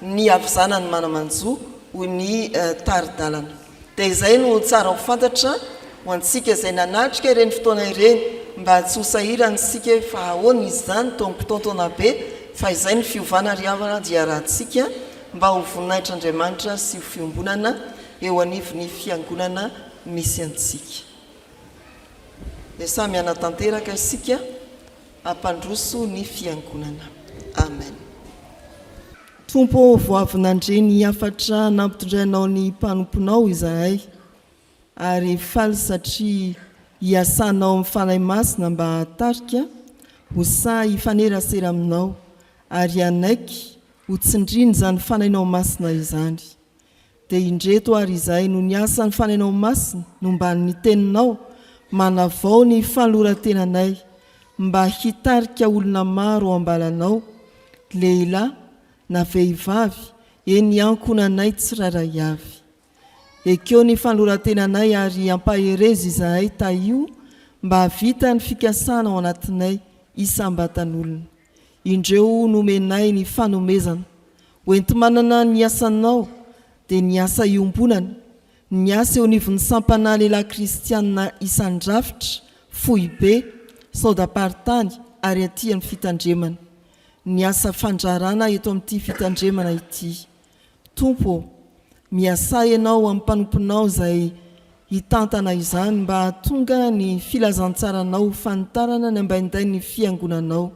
ny avizanany manamanjo ho ny taridalana. Dia izay no tsara ho fantatra ho antsika izay nanatrika ireny fotoana ireny, mba tsy ho sahirana isika fa ahoana izy izany tompitontona be, fa izay ny fiovana ry-havana dia rahantsika mba ho voninahitran'Andriamanitra sy ho fiombonana eo anivon'ny fiangonana misy antsika. Dia samy anatanteraka isika hampandroso ny fiangonana. Amen. Tompo voavinandre ny afatra nampitondrainao ny mpanomponao izahay, ary faly satria hiasanao mifanahy masina mba hatarika ho sa hifanerasera aminao, ary anaiky ho tsindriny izany fanahinao masina izany. Dia indreto ary izay no ny asan'ny fanahinao masina no mba ny teninao manavao ny falorantenanay, mba hitarika olona maro ao ambalanao, lehilahy na vehivavy, eny ankonanay tsirairay avy. Ekeo ny falorantenanay ary ampahereza izahay taio mba havita ny fikasana ao anatinay isam-batan'olona. Indreo nomenay ny fanomezana, hoenti-manana ny asanao dia ny asa iombonana, ny asa eo anivon'ny sampana lehilahy kristianina isan-drafitra, fohy be, saodapartany, ary aty amin'ny fitandremana ny asa fandrarana eto amin'ity fitandremana ity. Tompo, miasa ianao amin'ny mpanomponao izay hitantana izany mba hahatonga ny filazantsaranao fanitarana ny ambainday ny fiangonanao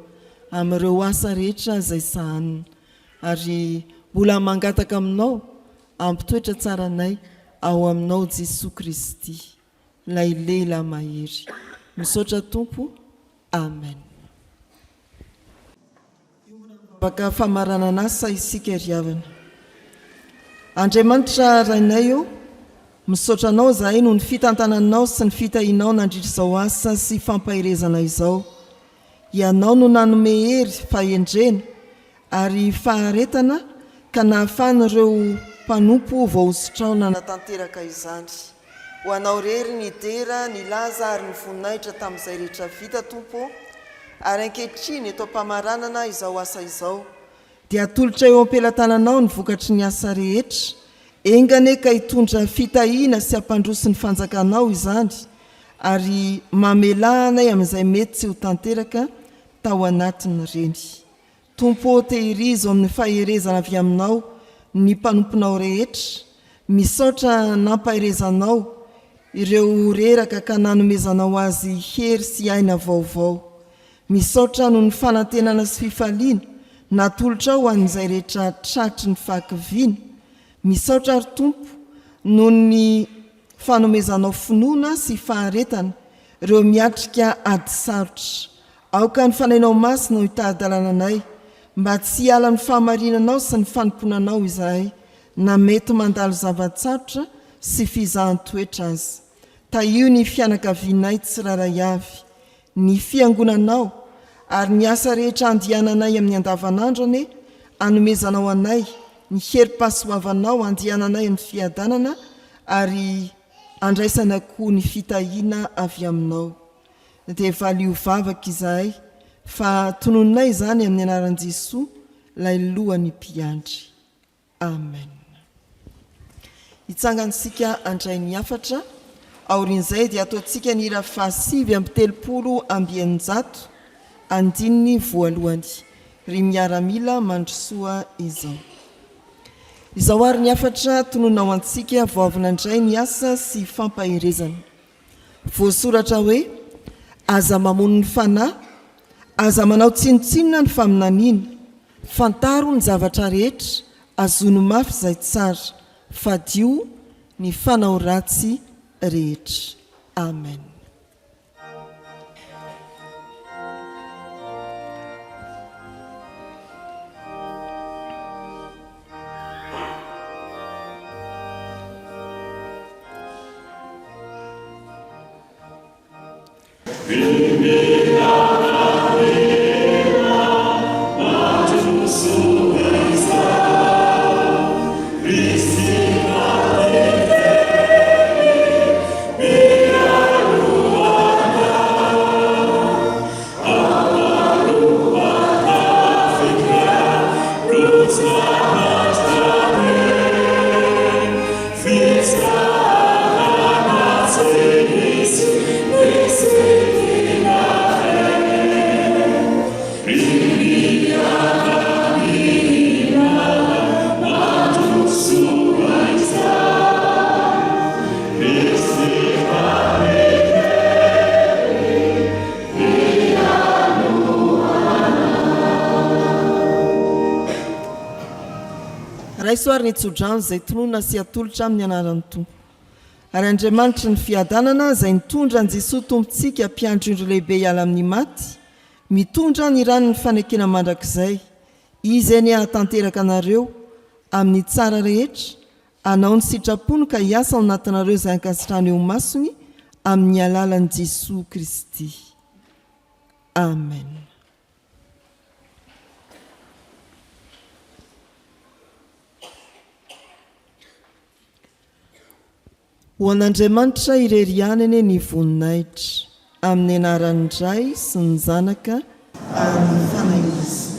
amin'ireo asa rehetra izay sahanina. Ary mbola mangataka aminao ampitoetra tsaranay ao aminao Jesosy Kristy, ilay lehilahy mahery. Misaotra Tompo. Amen. Baka famarana anasa isika riavana. Andriamanitra rainay io, misaotra anao zahay noho ny fitantananao sy ny fitahinao nandritra izao asa sy fampahirezana izao. Ianao no nanome hery fahendrena ary faharetana ka nahafahan'ireo mpanompo vaositrao nanatanteraka izany. Ho anao rery ny dera, ny laza ary ny voninahitra tamin'izay rehetra vita Tompo, ary ankehitriny eto am-pamaranana izao asa izao dia atolotra eo am-pelatananao ny vokatry ny asa rehetra, engane ka hitondra fitahiana sy hampandroso ny fanjakanao izany, ary mamelanay amin'izay mety sy ho tanteraka tao anatiny reny. Tompo, tehirizo amin'ny faherezana avy aminao ny mpanomponao rehetra, misaotra nampahirezanao ireo reraka ka nanomezanao azy hery sy aina vaovao. Misaotra noho ny fanantenana sy fifaliana natolotra ao an'izay rehetra tratry ny fahakiviana. Misaotra ary Tompo noho ny fanomezanao finoana sy faharetana ireo miatrika ady sarotra. Aoka ny fanainao masina ho hitady-dalana anay mba tsy hiala ny fahamarinanao sy ny fanomponanao izahay na mety mandalo zavatsarotra sy fizahan-toetra azy. Taio ny fianakavianay tsiraray avy, ny fiangonanao ary ny asa rehetra andiananay amin'ny andavanandrony, anomezanao anay ny herim-pahasoavanao andiananay amin'ny fiadanana ary andraisana koa ny fitahiana avy aminao. Dia valio vavaka izahay fa tonononay izany amin'ny anaran'i Jesosy, ilay lohany mpiandry. Amen. Hitsangansika andray ny afatra. Aorin'izay dia ataontsika ny hira fahasivy amby 300 andininy voalohany. Ry miaramila mandrosoa izao. Izao ary ny afatra tononao antsika voavina indray ny asa sy fampahirezana. Voasoratra hoe: aza mamono ny fanahy, aza manao tsinotsinona ny faminaniana, fantaro ny zavatra rehetra, azono mafy izay tsara, fadio ny fanao ratsy rehetra. Amen. Raisoary ny tsodrano izay tonona sy atolotra amin'ny anaran'ny Tompo. Ary Andriamanitra ny fiadanana izay nitondra ny Jesosy tompontsika mpiandry indro lehibe hiala amin'ny maty, mitondra ny ranony fanekena mandrakizay, izy ny hahatanteraka anareo amin'ny tsara rehetra, anao ny sitrapony ka hiasa ao anatinareo izay ankasitrany eo masony amin'ny alalan'i Jesosy Kristy. Amen. Ho an'Andriamanitra irerianany ny voninahitra amin'ny anaran'ny Ray sy ny Zanaka ary ny fanahy izy.